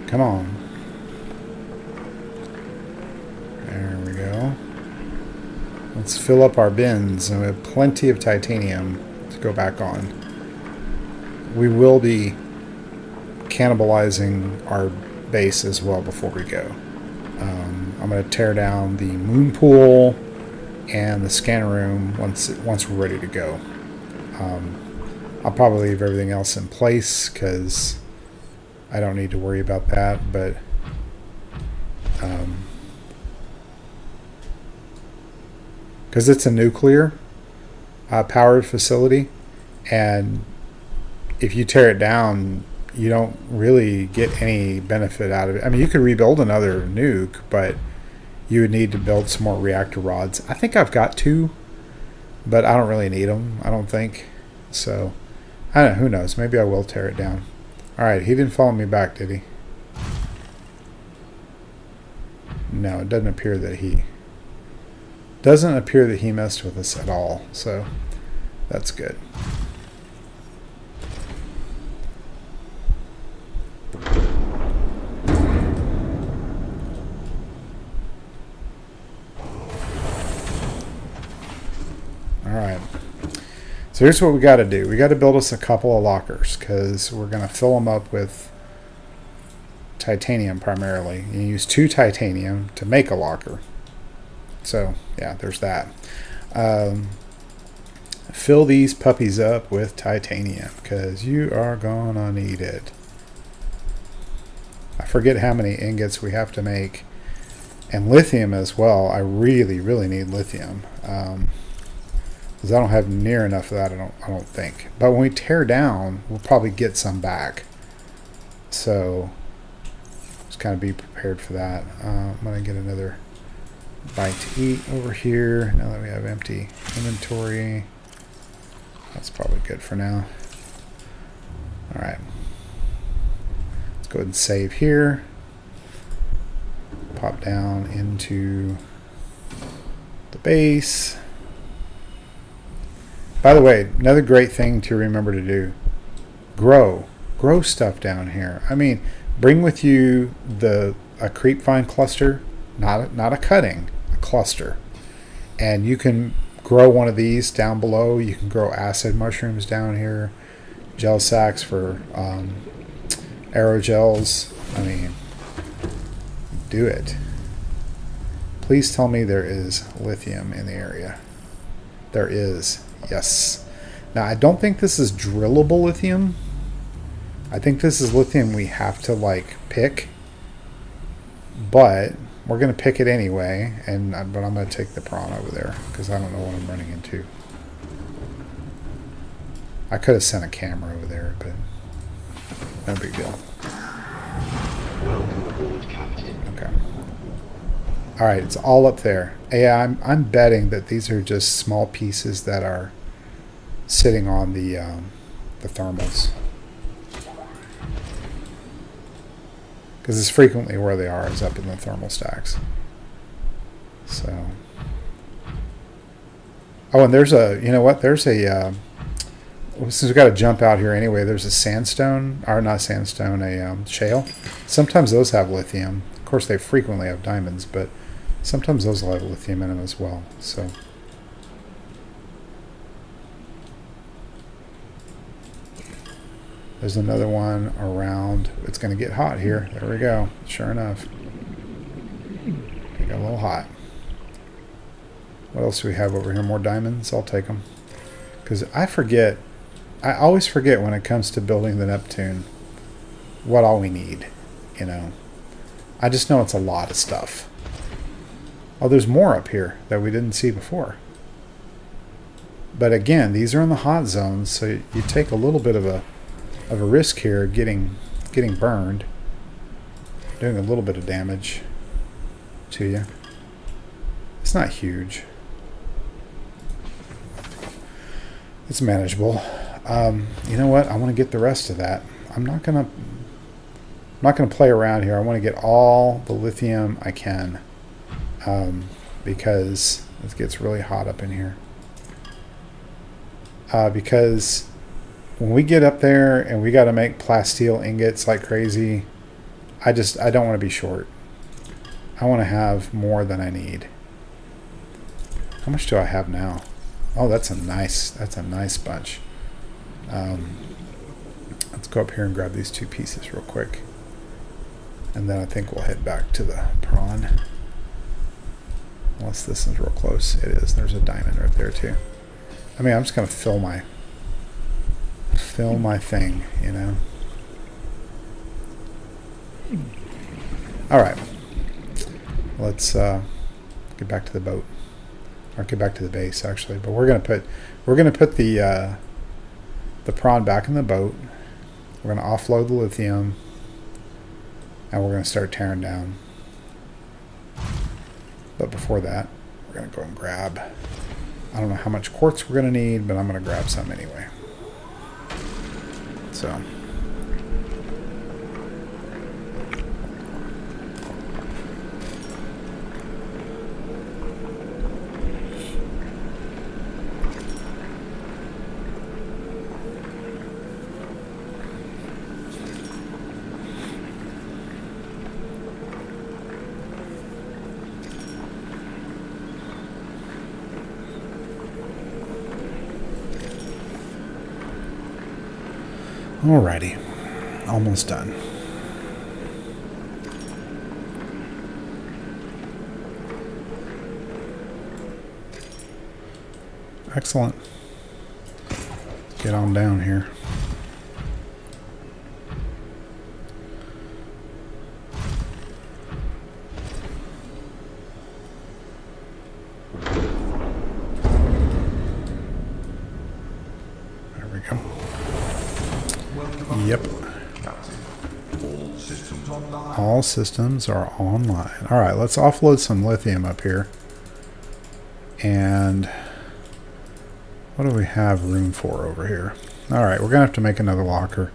Come on. There we go. Let's fill up our bins, and we have plenty of titanium to go back on. We will be cannibalizing our base as well before we go. I'm going to tear down the moon pool and the scanner room once we're ready to go. I'll probably leave everything else in place because I don't need to worry about that, but because it's a nuclear powered facility, and if you tear it down, you don't really get any benefit out of it. I mean, you could rebuild another nuke, but you would need to build some more reactor rods. I think I've got 2, but I don't really need them, I don't think. So, I don't know, who knows? Maybe I will tear it down. Alright, he didn't follow me back, did he? No, it doesn't appear that he messed with us at all, so that's good. Alright, so here's what we got to do. We got to build us a couple of lockers because we're going to fill them up with titanium primarily. You use 2 titanium to make a locker. So, yeah, there's that. Fill these puppies up with titanium because you are going to need it. I forget how many ingots we have to make. And lithium as well. I really, really need lithium. Because I don't have near enough of that, I don't think. But when we tear down, we'll probably get some back. So, just kind of be prepared for that. I'm going to get another bite to eat over here. Now that we have empty inventory. That's probably good for now. Alright. Let's go ahead and save here. Pop down into the base. By the way, another great thing to remember to do. Grow stuff down here. I mean, bring with you a creep vine cluster, not a cutting, a cluster. And you can grow one of these down below. You can grow acid mushrooms down here, gel sacks for aerogels. I mean, do it. Please tell me there is lithium in the area. There is. Yes. Now, I don't think this is drillable lithium. I think this is lithium we have to, like, pick. But we're going to pick it anyway. But I'm going to take the prawn over there because I don't know what I'm running into. I could have sent a camera over there, but no big deal. Welcome aboard, Captain. Okay. All right, it's all up there. Yeah, I'm betting that these are just small pieces that are sitting on the thermals, because it's frequently where they are is up in the thermal stacks. So, oh, and there's a, you know what? There's a since we got to jump out here anyway. There's a sandstone, or not sandstone, a shale. Sometimes those have lithium. Of course, they frequently have diamonds, but sometimes those will have lithium in them as well. So, there's another one around. It's going to get hot here. There we go. Sure enough. It got a little hot. What else do we have over here? More diamonds? I'll take them. Because I always forget when it comes to building the Neptune what all we need, you know. I just know it's a lot of stuff. Oh, there's more up here that we didn't see before. But again, these are in the hot zones, so you take a little bit of a risk here getting getting burned. Doing a little bit of damage to you. It's not huge. It's manageable. You know what? I want to get the rest of that. I'm not gonna play around here. I want to get all the lithium I can, because it gets really hot up in here. Because when we get up there and we got to make plasteel ingots like crazy, I don't want to be short. I want to have more than I need. How much do I have now? Oh, that's a nice bunch. Let's go up here and grab these 2 pieces real quick. And then I think we'll head back to the prawn. Unless this is real close. It is. There's a diamond right there too. I mean, I'm just going to fill my thing, you know. All right. Let's get back to the boat. Or get back to the base actually, but we're going to put the prawn back in the boat. We're going to offload the lithium, and we're going to start tearing down. But before that, we're going to go and grab, I don't know how much quartz we're going to need, but I'm going to grab some anyway. So alrighty, almost done. Excellent. Get on down here. There we go. Yep. All systems online. All systems are online. All right, let's offload some lithium up here. And what do we have room for over here? All right, we're going to have to make another locker,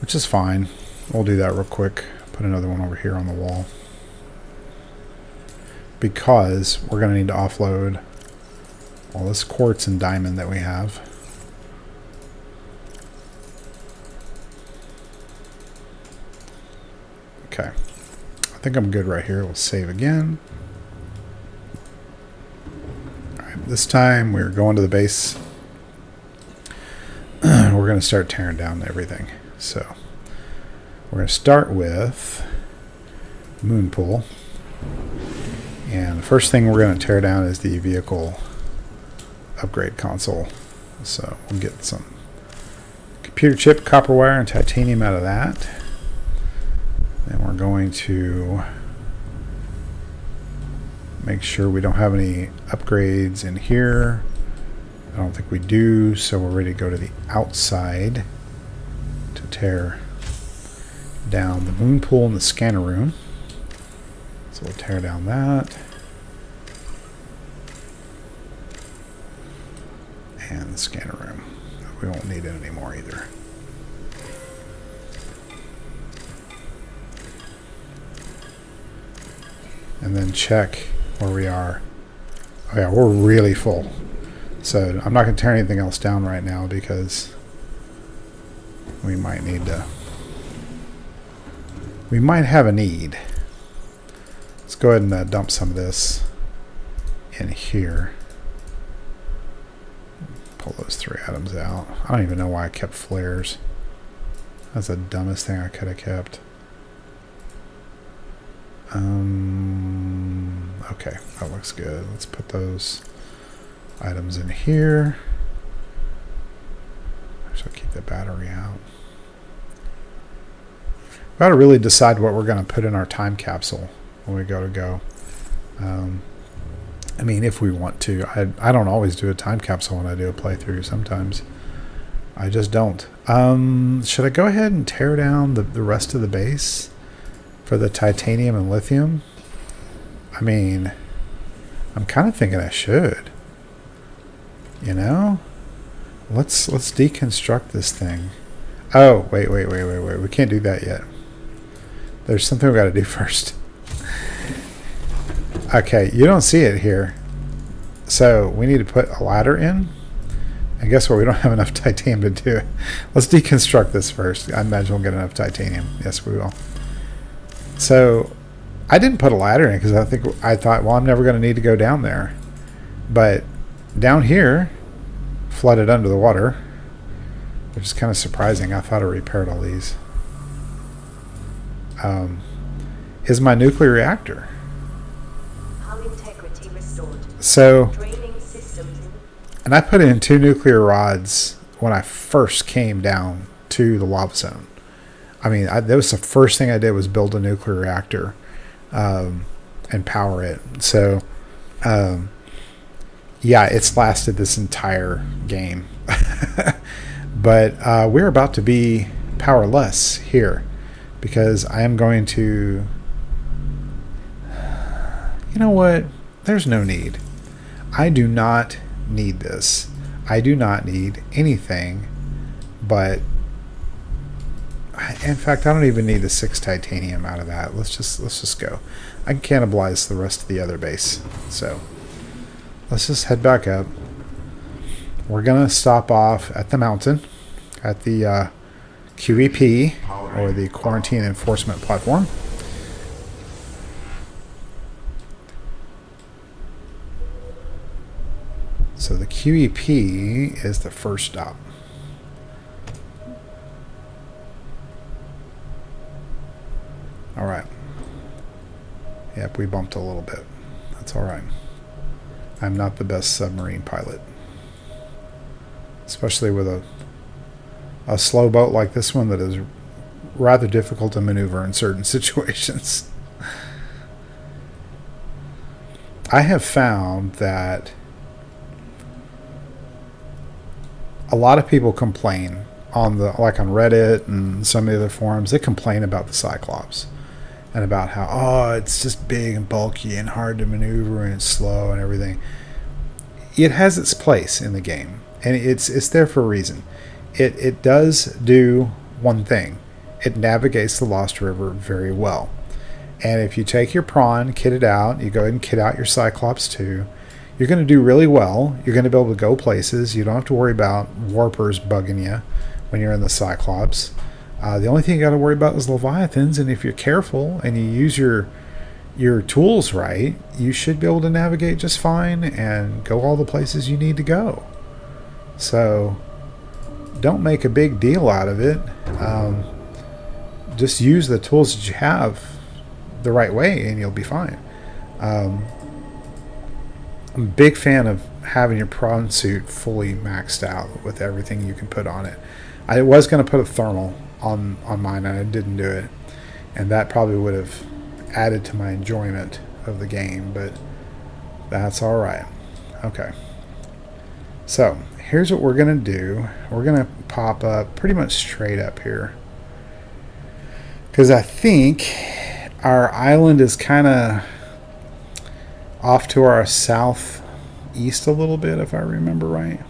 which is fine. We'll do that real quick. Put another one over here on the wall. Because we're going to need to offload all this quartz and diamond that we have. Okay, I think I'm good right here. We'll save again. All right, this time we're going to the base. We're going to start tearing down everything. So we're going to start with moon pool. And the first thing we're going to tear down is the vehicle upgrade console. So we'll get some computer chip, copper wire, and titanium out of that. And we're going to make sure we don't have any upgrades in here. I don't think we do, so we're ready to go to the outside to tear down the moon pool and the scanner room. So we'll tear down that. And the scanner room. We won't need it anymore either. And then check where we are. Oh yeah, we're really full. So I'm not going to tear anything else down right now because we might need to. We might have a need. Let's go ahead and dump some of this in here. Pull those 3 items out. I don't even know why I kept flares. That's the dumbest thing I could have kept. Okay, that looks good. Let's put those items in here. Actually, keep the battery out. We've got to really decide what we're going to put in our time capsule when we go. I mean, if we want to. I don't always do a time capsule when I do a playthrough. Sometimes I just don't. Should I go ahead and tear down the rest of the base for the titanium and lithium? I mean, I'm kind of thinking I should. You know? Let's deconstruct this thing. Oh, wait. We can't do that yet. There's something we got to do first. Okay, you don't see it here. So we need to put a ladder in. And guess what? We don't have enough titanium to do it. Let's deconstruct this first. I imagine we'll get enough titanium. Yes, we will. So I didn't put a ladder in because I thought, well, I'm never going to need to go down there. But down here, flooded under the water, which is kind of surprising. I thought I repaired all these. Is my nuclear reactor. Hull integrity restored. So, Draining systems. and I put in 2 nuclear rods when I first came down to the lava zone. I mean, that was the first thing I did was build a nuclear reactor and power it. So, yeah, it's lasted this entire game. But we're about to be powerless here because I am going to... You know what? There's no need. I do not need this. I do not need anything but... In fact, I don't even need the 6 titanium out of that. Let's just go. I can cannibalize the rest of the other base. So let's just head back up. We're gonna stop off at the mountain, at the QEP, or the Quarantine Enforcement Platform. So the QEP is the first stop. All right. Yep, we bumped a little bit. That's all right. I'm not the best submarine pilot, especially with a slow boat like this one that is rather difficult to maneuver in certain situations. I have found that a lot of people complain on Reddit and some of the other forums. They complain about the Cyclops and about how, it's just big and bulky and hard to maneuver and it's slow and everything. It has its place in the game, and it's there for a reason. It does do one thing. It navigates the Lost River very well. And if you take your prawn, kit it out, you go ahead and kit out your Cyclops too, you're going to do really well. You're going to be able to go places. You don't have to worry about warpers bugging you when you're in the Cyclops. The only thing you got to worry about is Leviathans, and if you're careful and you use your tools right, you should be able to navigate just fine and go all the places you need to go. So don't make a big deal out of it. Just use the tools that you have the right way and you'll be fine. I'm a big fan of having your prawn suit fully maxed out with everything you can put on it. I was going to put a thermal on mine, and I didn't do it, and that probably would have added to my enjoyment of the game, but that's all right. Okay, so here's what we're going to do. We're going to pop up pretty much straight up here because I think our island is kind of off to our southeast a little bit, if I remember right.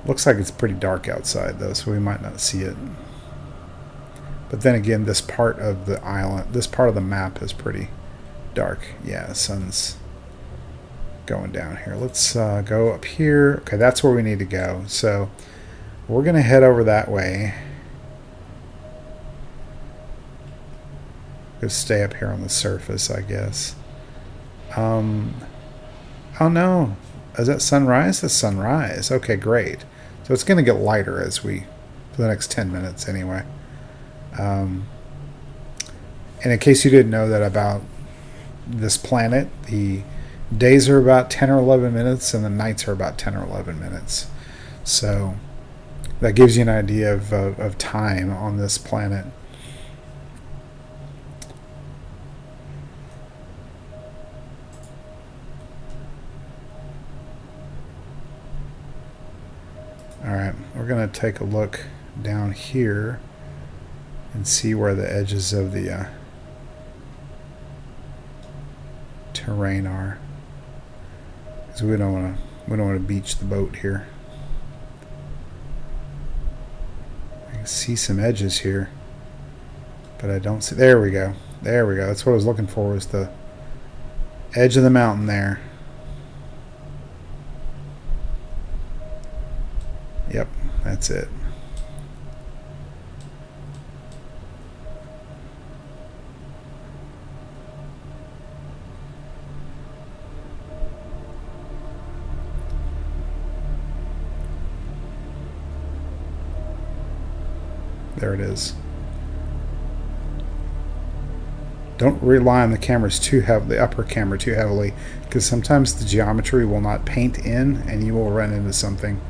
Looks like it's pretty dark outside though, so we might not see it. But then again, this part of the island, this part of the map is pretty dark. Yeah, the sun's going down here. Let's go up here. Okay, that's where we need to go. So we're going to head over that way. Just stay up here on the surface, I guess. Oh no. Is that sunrise? That's sunrise. Okay, great. So it's going to get lighter as for the next 10 minutes anyway. And in case you didn't know that about this planet, the days are about 10 or 11 minutes and the nights are about 10 or 11 minutes. So that gives you an idea of time on this planet. Alright, we're we're going to take a look down here and see where the edges of the terrain are, because we don't want to beach the boat here. I can see some edges here, but I don't see. There we go. There we go. That's what I was looking for, was the edge of the mountain there. Yep, that's it. There it is. Don't rely on the cameras too heavily, the upper camera too heavily, because sometimes the geometry will not paint in and you will run into something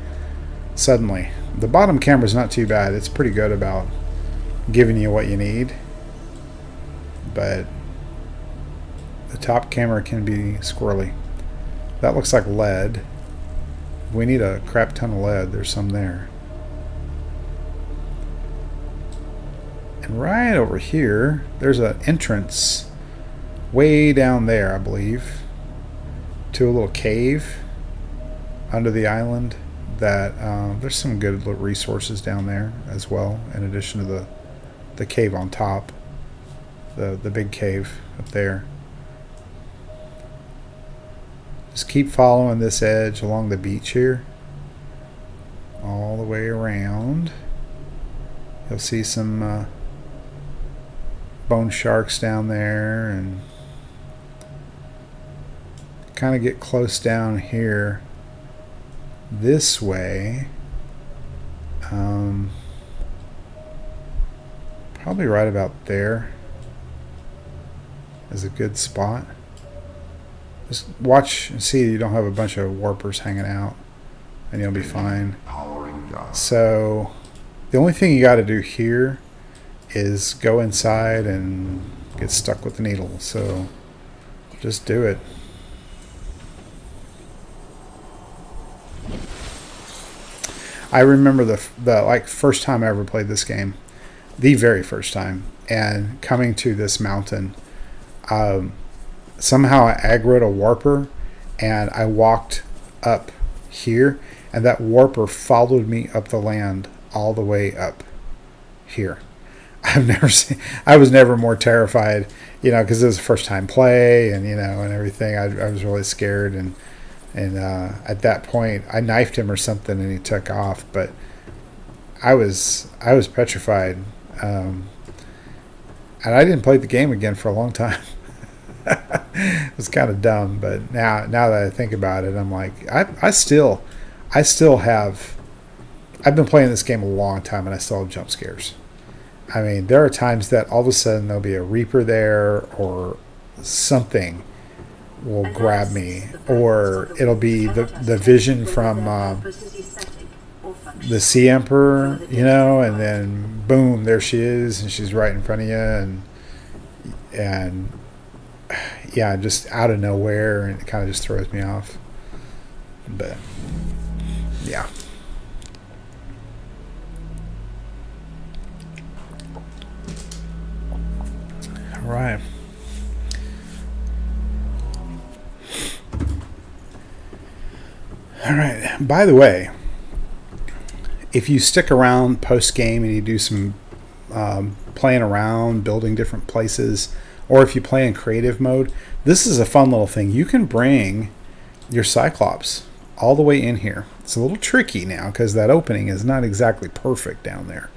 suddenly. The bottom camera is not too bad. It's pretty good about giving you what you need, but the top camera can be squirrely. That looks like lead. We need a crap ton of lead. There's some there. And right over here, there's an entrance way down there, I believe, to a little cave under the island. That there's some good little resources down there as well, in addition to the cave on top, the big cave up there. Just keep following this edge along the beach here, all the way around. You'll see some bone sharks down there, and kind of get close down here this way. Probably right about there is a good spot. Just watch and see you don't have a bunch of warpers hanging out, and you'll be fine. Powering down. So the only thing you got to do here is go inside and get stuck with the needle. So just do it. I remember the like first time I ever played this game, the very first time, and coming to this mountain. Somehow I aggroed a warper, and I walked up here, and that warper followed me up the land all the way up here. I was never more terrified, because it was a first time play, and and everything. I was really scared, and at that point I knifed him or something, and he took off. But I was petrified, and I didn't play the game again for a long time. It was kind of dumb, but now that I think about it, I'm like, I still have. I've been playing this game a long time, and I still have jump scares. I mean, there are times that all of a sudden there'll be a Reaper there, or something will grab me, or it'll be the vision from the Sea Emperor, and then boom, there she is, and she's right in front of you, and yeah, just out of nowhere, and it kind of just throws me off. But yeah. All right. All right. By the way, if you stick around post game and you do some playing around, building different places, or if you play in creative mode, this is a fun little thing. You can bring your Cyclops all the way in here. It's a little tricky now because that opening is not exactly perfect down there.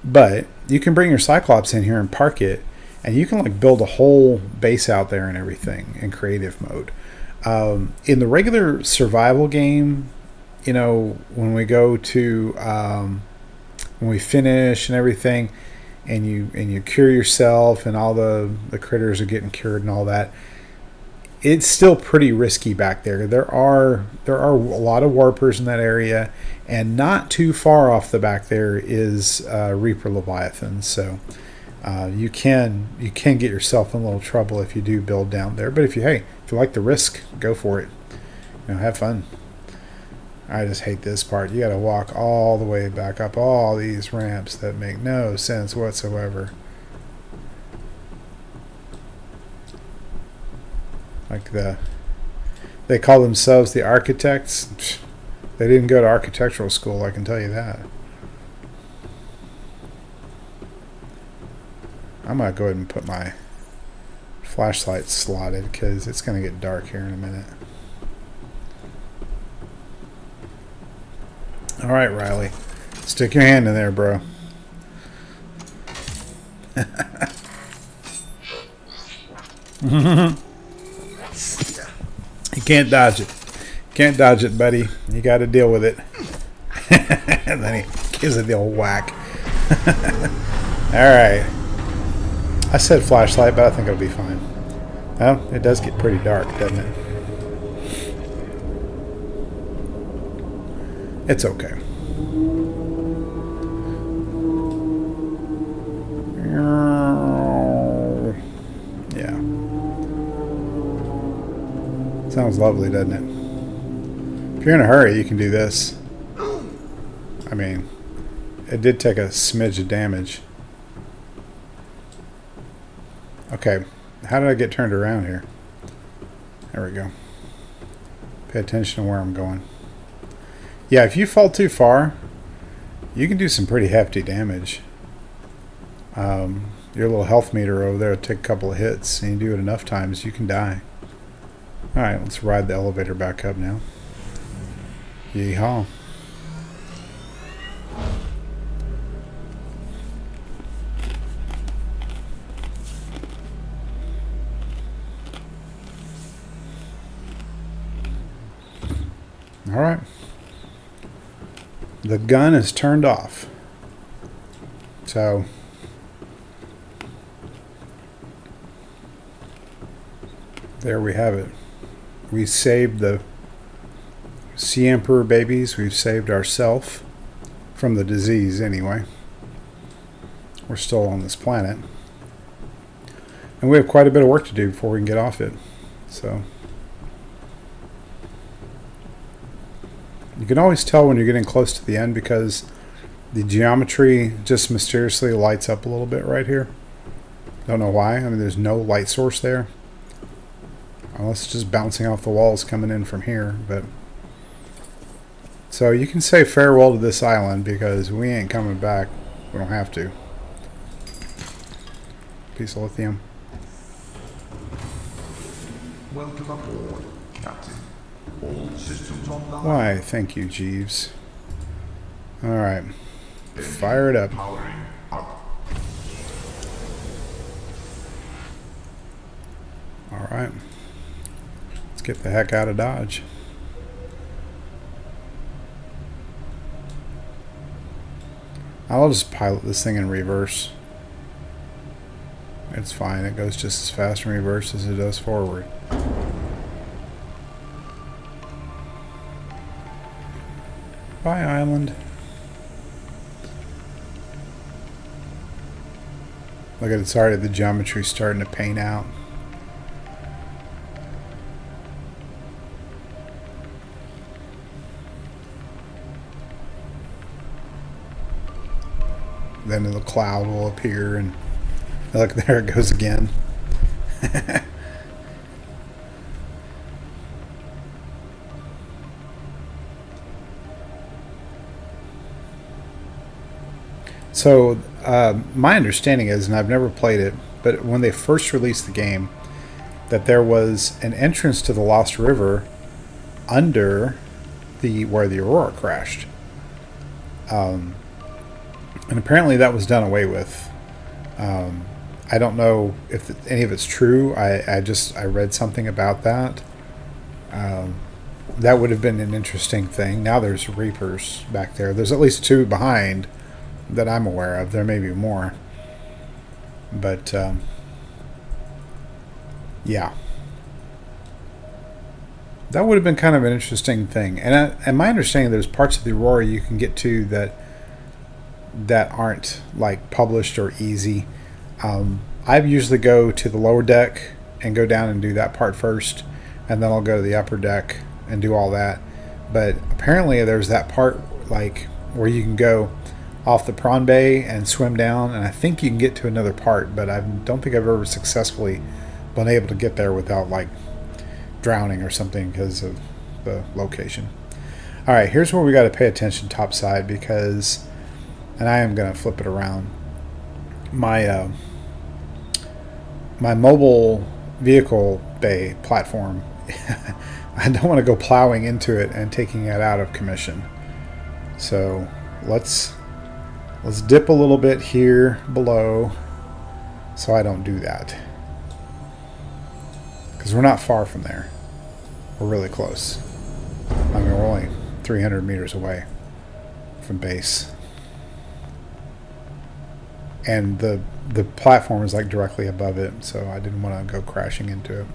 But you can bring your Cyclops in here and park it, and you can build a whole base out there and everything in creative mode. In the regular survival game, when we go to when we finish and everything, and you cure yourself, and all the critters are getting cured and all that, it's still pretty risky back there. There are a lot of warpers in that area, and not too far off the back there is Reaper Leviathan. So you can get yourself in a little trouble if you do build down there. But if you like the risk, go for it. Have fun. I just hate this part. You gotta walk all the way back up all these ramps that make no sense whatsoever. Like they call themselves the architects. They didn't go to architectural school, I can tell you that. I'm gonna go ahead and put my flashlight slotted because it's gonna get dark here in a minute. All right, Riley, stick your hand in there, bro. You can't dodge it. Can't dodge it, buddy. You got to deal with it. And then he gives it the old whack. All right. I said flashlight, but I think it'll be fine. Well, it does get pretty dark, doesn't it? It's okay. Yeah. Sounds lovely, doesn't it? If you're in a hurry, you can do this. I mean, it did take a smidge of damage. Okay, how did I get turned around here? There we go. Pay attention to where I'm going. Yeah, if you fall too far, you can do some pretty hefty damage. Your little health meter over there will take a couple of hits, and you do it enough times, you can die. Alright, let's ride the elevator back up now. Yeehaw. Alright. The gun is turned off. So there we have it. We saved the Sea Emperor babies. We've saved ourselves from the disease anyway. We're still on this planet. And we have quite a bit of work to do before we can get off it. So you can always tell when you're getting close to the end because the geometry just mysteriously lights up a little bit right here. Don't know why. I mean, there's no light source there. Unless it's just bouncing off the walls coming in from here. But so you can say farewell to this island because we ain't coming back. We don't have to. Piece of lithium. Welcome aboard, Captain. All systems online. Why, thank you, Jeeves. Alright. Fire it up. Powering up. Alright. Let's get the heck out of Dodge. I'll just pilot this thing in reverse. It's fine. It goes just as fast in reverse as it does forward. Bye, island. Look at it's already the geometry starting to paint out. Then the cloud will appear and look, there it goes again. So my understanding is, and I've never played it, but when they first released the game, that there was an entrance to the Lost River under where the Aurora crashed. And apparently that was done away with. I don't know if any of it's true. I read something about that. That would have been an interesting thing. Now there's Reapers back there. There's at least 2 behind that I'm aware of. There may be more. But, yeah. That would have been kind of an interesting thing. And my understanding, there's parts of the Aurora you can get to that aren't like published or easy. I usually go to the lower deck and go down and do that part first, and then I'll go to the upper deck and do all that. But apparently there's that part like where you can go off the prawn bay and swim down, and I think you can get to another part, but I don't think I've ever successfully been able to get there without like drowning or something because of the location. All right, here's where we got to pay attention topside, because, and I am going to flip it around, my my mobile vehicle bay platform, I don't want to go plowing into it and taking it out of commission. So let's dip a little bit here below so I don't do that, because we're not far from there. We're really close. I mean, we're only 300 meters away from base, and the platform is like directly above it, so I didn't want to go crashing into it.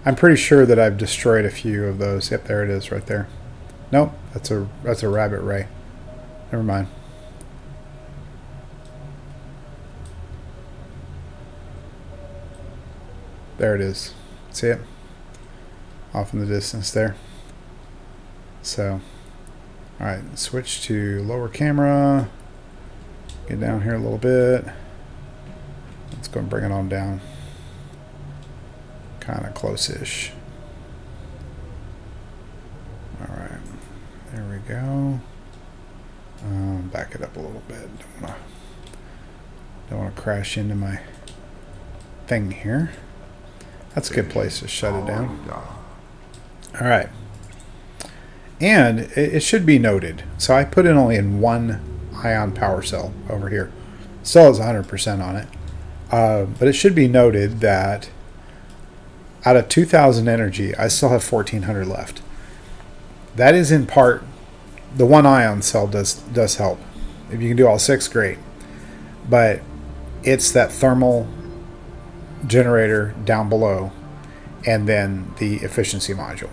I'm pretty sure that I've destroyed a few of those. Yep, there it is right there. Nope, that's a rabbit ray. Never mind. There it is. See it? Off in the distance there. So, alright, switch to lower camera. Get down here a little bit. Let's go and bring it on down. Kind of close-ish. Alright, there we go. Back it up a little bit. Don't want to crash into my thing here. That's a good place to shut it down. All right. And it should be noted. So I put in only in one ion power cell over here. Still has 100% on it. But it should be noted that out of 2,000 energy, I still have 1,400 left. That is in part, the one ion cell does help. If you can do all 6, great. But it's that thermal generator down below, and then the efficiency module.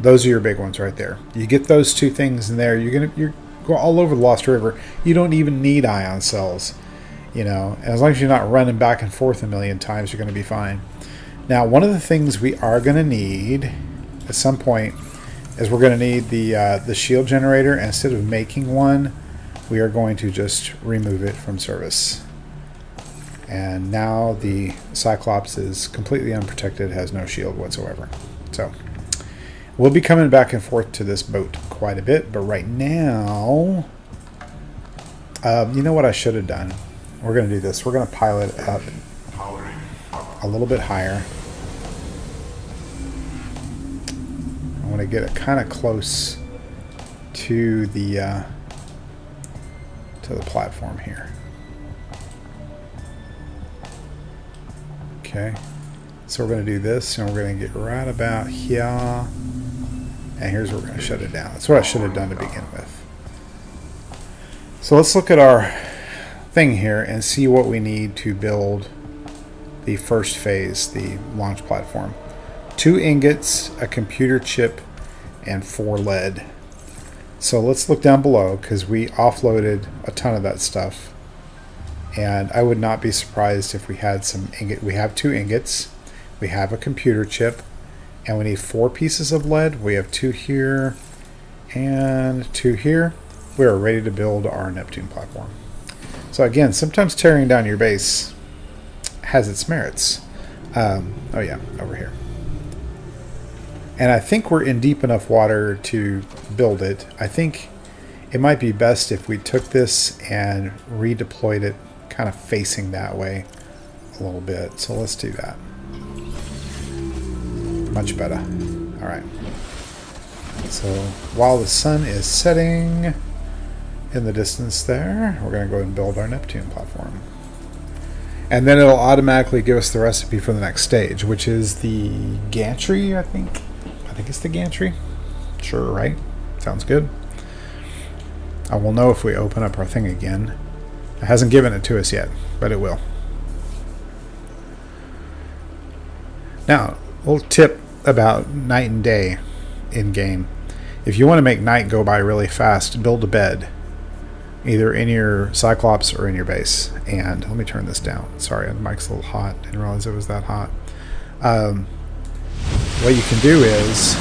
Those are your big ones right there. You get those two things in there, you're go all over the Lost River. You don't even need ion cells, you know. As long as you're not running back and forth a million times, you're going to be fine. Now, one of the things we are going to need at some point is we're going to need the shield generator, and instead of making one, we are going to just remove it from service. And now the Cyclops is completely unprotected, has no shield whatsoever. So we'll be coming back and forth to this boat quite a bit, but right now, you know what I should have done? We're going to do this. We're going to pilot it up a little bit higher. I want to get it kind of close to the platform here. Okay, so we're going to do this, and we're going to get right about here, and here's where we're going to shut it down. That's what I should have done to begin with. So let's look at our thing here and see what we need to build the first phase, the launch platform. 2 ingots, a computer chip, and 4 lead. So let's look down below, because we offloaded a ton of that stuff. And I would not be surprised if we had some ingot. We have 2 ingots, we have a computer chip, and we need 4 pieces of lead. We have 2 here and 2 here. We are ready to build our Neptune platform. So again, sometimes tearing down your base has its merits. Oh yeah, over here. And I think we're in deep enough water to build it. I think it might be best if we took this and redeployed it kind of facing that way a little bit. So let's do that. Much better. All right. So while the sun is setting in the distance there, we're going to go ahead and build our Neptune platform. And then it'll automatically give us the recipe for the next stage, which is the gantry, I think. I think it's the gantry. Sure, right? Sounds good. I will know if we open up our thing again. It hasn't given it to us yet, but it will. Now, a little tip about night and day in game. If you want to make night go by really fast, build a bed, either in your Cyclops or in your base. And let me turn this down. Sorry, the mic's a little hot. Didn't realize it was that hot. what you can do is,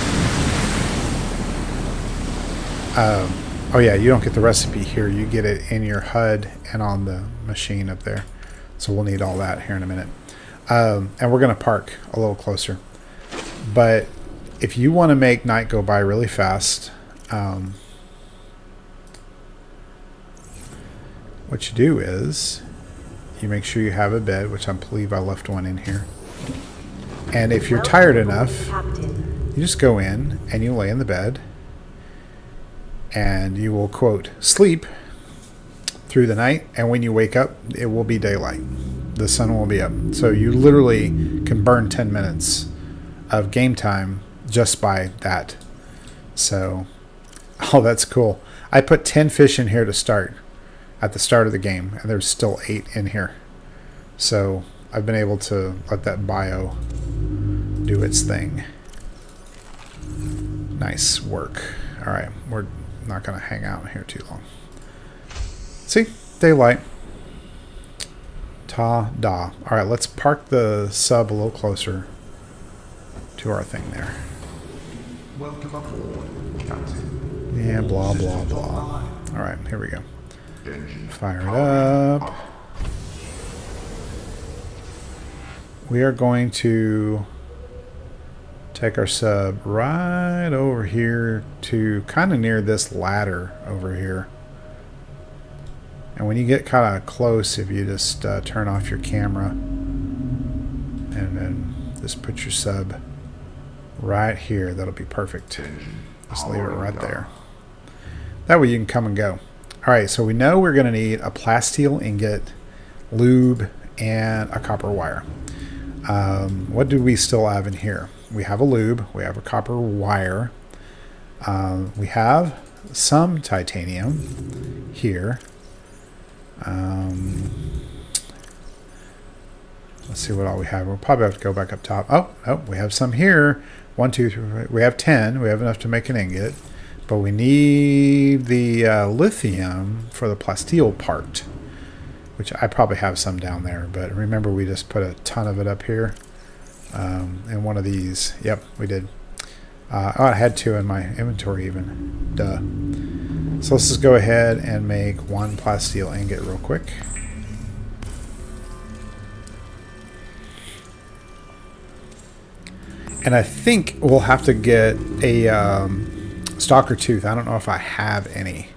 oh yeah, you don't get the recipe here. You get it in your HUD and on the machine up there. So we'll need all that here in a minute. And we're going to park a little closer. But if you want to make night go by really fast, what you do is you make sure you have a bed, which I believe I left one in here. And if you're tired enough, you just go in and you lay in the bed and you will, quote, sleep through the night. And when you wake up, it will be daylight. The sun will be up. So you literally can burn 10 minutes of game time just by that. So, oh, that's cool. I put 10 fish in here to start at the start of the game, and there's still 8 in here. So I've been able to let that bio do its thing. Nice work. All right, we're not going to hang out here too long. See? Daylight. Ta-da. All right, let's park the sub a little closer to our thing there. Welcome aboard, Captain. Yeah, blah, blah, blah. All right, here we go. Fire it up. We are going to take our sub right over here to kind of near this ladder over here. And when you get kind of close, if you just turn off your camera and then just put your sub right here, that'll be perfect. Just leave it right there. That way you can come and go. All right, so we know we're going to need a plasteel ingot, lube, and a copper wire. What do we still have in here? We have a lube. We have a copper wire. We have some titanium here. Let's see what all we have. We'll probably have to go back up top. Oh, we have some here. 1, 2, 3. We have 10. We have enough to make an ingot. But we need the lithium for the plasteel part, which I probably have some down there. But remember, we just put a ton of it up here in one of these. Yep, we did. Oh, I had 2 in my inventory even. Duh. So let's just go ahead and make 1 plasteel ingot real quick. And I think we'll have to get a stalker tooth. I don't know if I have any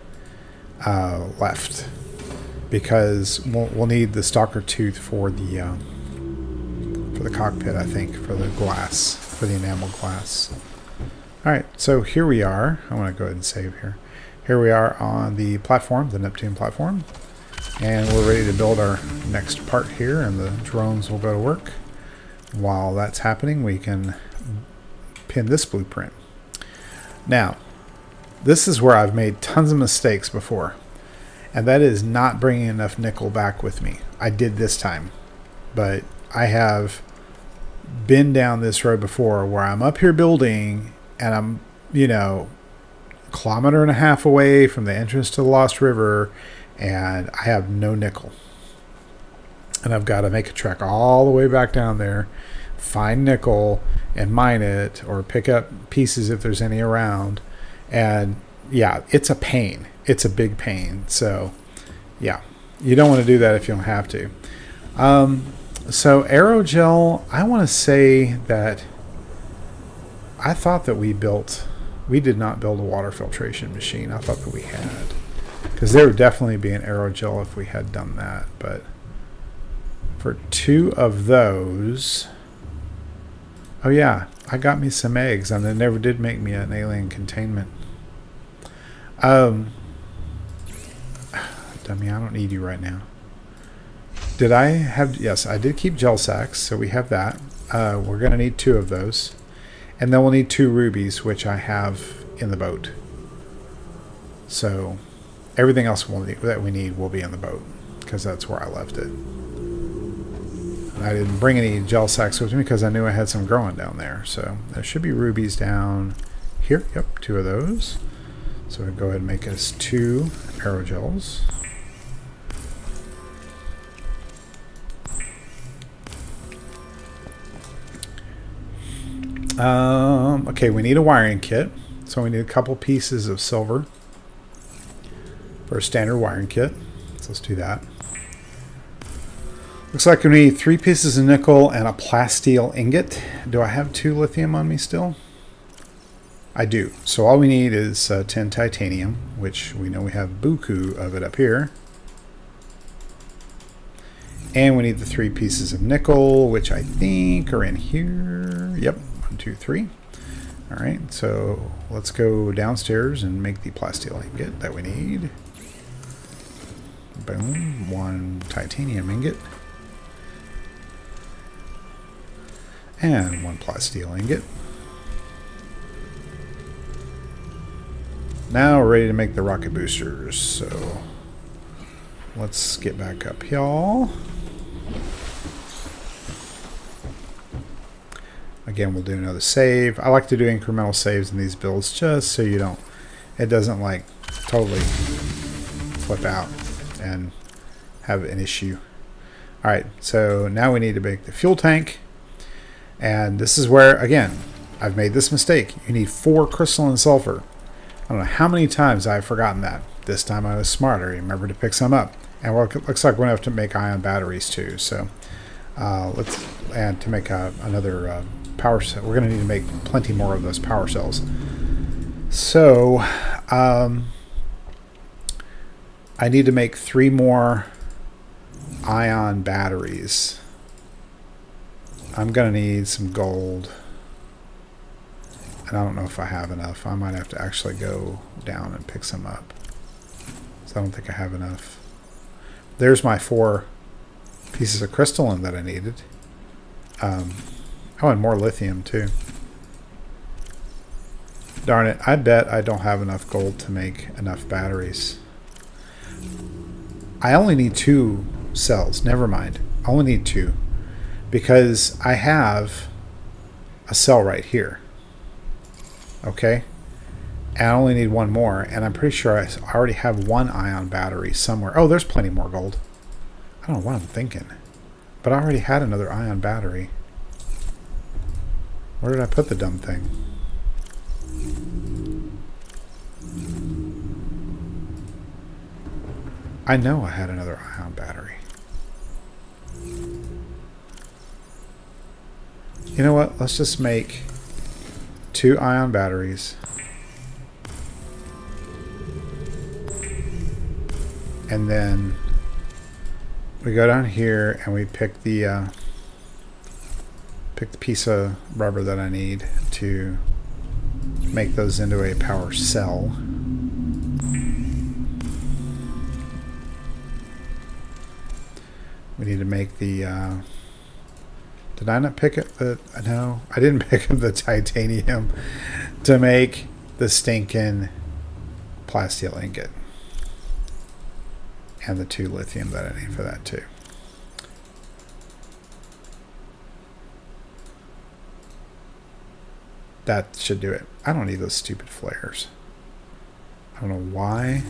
left, because we'll need the stalker tooth for the cockpit, I think, for the glass, for the enamel glass. All right, so here we are. I want to go ahead and save here. Here we are on the platform, the Neptune platform, and we're ready to build our next part here, and the drones will go to work. While that's happening, we can pin this blueprint. Now, this is where I've made tons of mistakes before, and that is not bringing enough nickel back with me. I did this time, but I have been down this road before where I'm up here building and I'm, you know, a kilometer and a half away from the entrance to the Lost River, and I have no nickel. And I've got to make a trek all the way back down there, find nickel and mine it, or pick up pieces if there's any around. And yeah, it's a pain. It's a big pain. So yeah, you don't want to do that if you don't have to. So aerogel, I want to say that I thought that we did not build a water filtration machine. I thought that we had, because there would definitely be an aerogel if we had done that. But for 2 of those, oh yeah, I got me some eggs, and they never did make me an alien containment. Dummy, I don't need you right now. Did I have... Yes, I did keep gel sacks, so we have that. We're going to need 2 of those. And then we'll need 2 rubies, which I have in the boat. So everything else that we need will be in the boat, because that's where I left it. And I didn't bring any gel sacks with me because I knew I had some growing down there. So there should be rubies down here. Yep, 2 of those. So we'll go ahead and make us 2 aerogels. Okay, we need a wiring kit. So we need a couple pieces of silver for a standard wiring kit. So let's do that. Looks like we need 3 pieces of nickel and a plasteel ingot. Do I have 2 lithium on me still? I do. So all we need is 10 titanium, which we know we have buku of it up here. And we need the 3 pieces of nickel, which I think are in here. Yep, 1, 2, 3. All right, so let's go downstairs and make the plasteel ingot that we need. Boom, 1 titanium ingot. And 1 plasteel ingot. Now we're ready to make the rocket boosters. So let's get back up, y'all. Again, we'll do another save. I like to do incremental saves in these builds just so you don't, it doesn't like totally flip out and have an issue. All right, so now we need to make the fuel tank. And this is where, again, I've made this mistake. You need 4 crystalline sulfur. I don't know how many times I've forgotten that. This time I was smarter. I remembered to pick some up. And well, it looks like we're going to have to make ion batteries too. So let's, and to make another power cell, we're going to need to make plenty more of those power cells. So I need to make 3 more ion batteries. I'm going to need some gold. And I don't know if I have enough. I might have to actually go down and pick some up. So I don't think I have enough. There's my 4 pieces of crystalline that I needed. Oh, and more lithium too. Darn it. I bet I don't have enough gold to make enough batteries. I only need 2 cells. Never mind. I only need 2. Because I have a cell right here. Okay? And I only need 1 more. And I'm pretty sure I already have 1 ion battery somewhere. Oh, there's plenty more gold. I don't know what I'm thinking. But I already had another ion battery. Where did I put the dumb thing? I know I had another ion battery. You know what? Let's just make 2 ion batteries. And then we go down here and we pick the piece of rubber that I need to make those into a power cell. We need to make the did I not pick up the... No, I didn't pick up the titanium to make the stinking plasteel ingot. And the 2 lithium that I need for that too. That should do it. I don't need those stupid flares. I don't know why.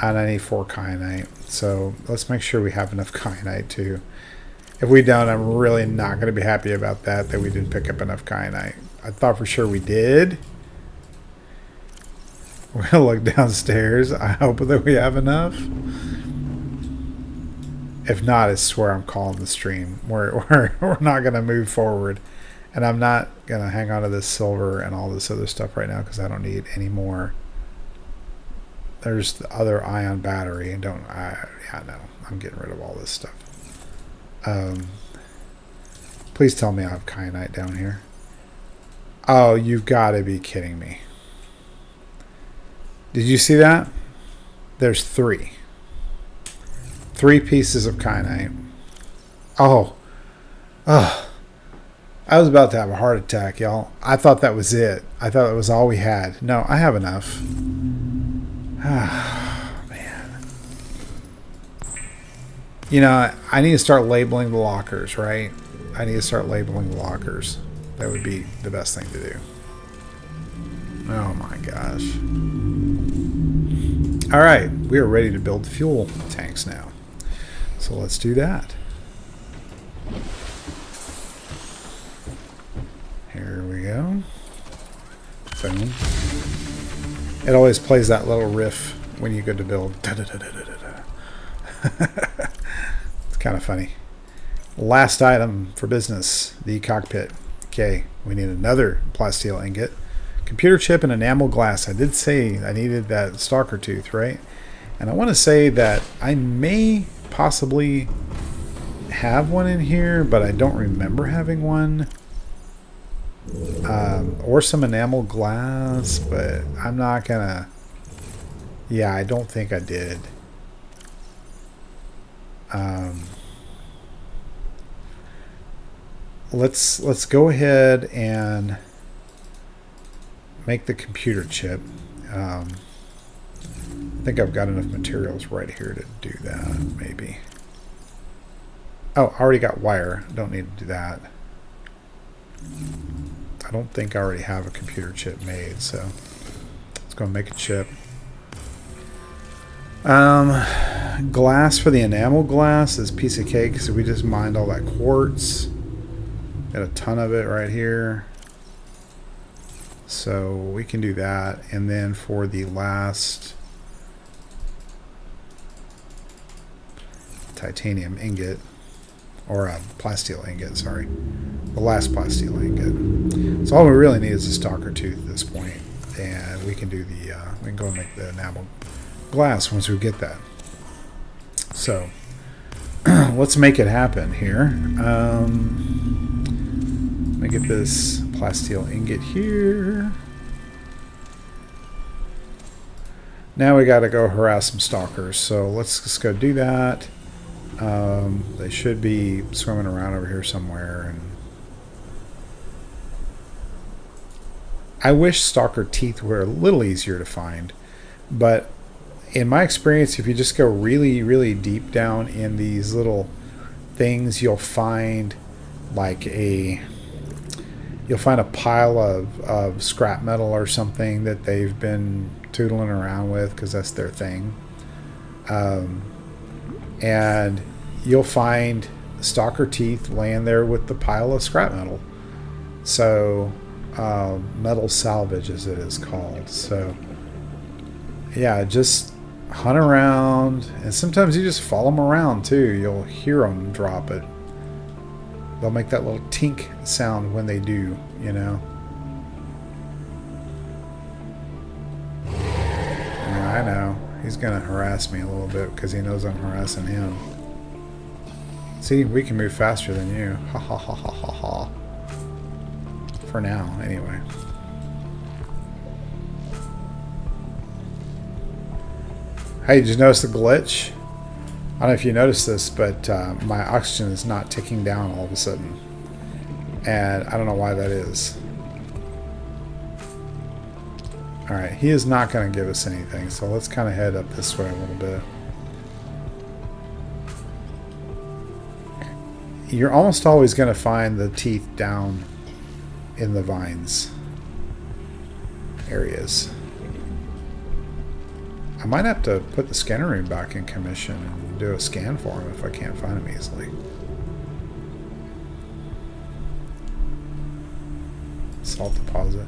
And I need 4 kyanite. So let's make sure we have enough kyanite too. If we don't, I'm really not going to be happy about that we didn't pick up enough kyanite. I thought for sure we did. We're going to look downstairs. I hope that we have enough. If not, I swear I'm calling the stream. We're not going to move forward. And I'm not going to hang on to this silver and all this other stuff right now because I don't need any more. There's the other ion battery. And yeah, no. I'm getting rid of all this stuff. Please tell me I have kyanite down here. Oh, you've got to be kidding me. Did you see that? There's 3. 3 pieces of kyanite. Oh. I was about to have a heart attack, y'all. I thought that was it. I thought that was all we had. No, I have enough. Man. You know, I need to start labeling the lockers, right? I need to start labeling the lockers. That would be the best thing to do. Oh my gosh. All right, we are ready to build fuel tanks now. So let's do that. It always plays that little riff when you go to build. It's kind of funny. Last item for business, the cockpit. Okay, we need another plasteel ingot, computer chip, and enamel glass. I did say I needed that stalker tooth, right? And I want to say that I may possibly have one in here, but I don't remember having one. Or some enamel glass, but I'm not gonna. Yeah, I don't think I did. Let's go ahead and make the computer chip. I think I've got enough materials right here to do that, maybe. Oh, I already got wire. Don't need to do that. I don't think I already have a computer chip made, so let's go and make a chip. Glass for the enamel glass is a piece of cake, so we just mined all that quartz. Got a ton of it right here. So we can do that. And then for the last titanium ingot, or a plasteel ingot, sorry. The last plasteel ingot. So all we really need is a stalker tooth at this point. And we can do the, we can go and make the enamel glass once we get that. So let's make it happen here. Let me get this plasteel ingot here. Now we got to go harass some stalkers. So let's just go do that. They should be swimming around over here somewhere. And I wish stalker teeth were a little easier to find, but in my experience, if you just go really, really deep down in these little things, you'll find like a pile of scrap metal or something that they've been tootling around with because that's their thing. And you'll find stalker teeth laying there with the pile of scrap metal. So metal salvage, as it is called. So yeah, just hunt around, and sometimes you just follow them around too. You'll hear them drop it. They'll make that little tink sound when they do, you know. Yeah, I know. He's going to harass me a little bit because he knows I'm harassing him. See, we can move faster than you. Ha ha ha ha ha ha. For now, anyway. Hey, did you notice the glitch? I don't know if you noticed this, but my oxygen is not ticking down all of a sudden. And I don't know why that is. Alright, he is not going to give us anything, so let's kind of head up this way a little bit. You're almost always going to find the teeth down in the vines areas. I might have to put the scanner room back in commission and do a scan for him if I can't find him easily. Salt deposit.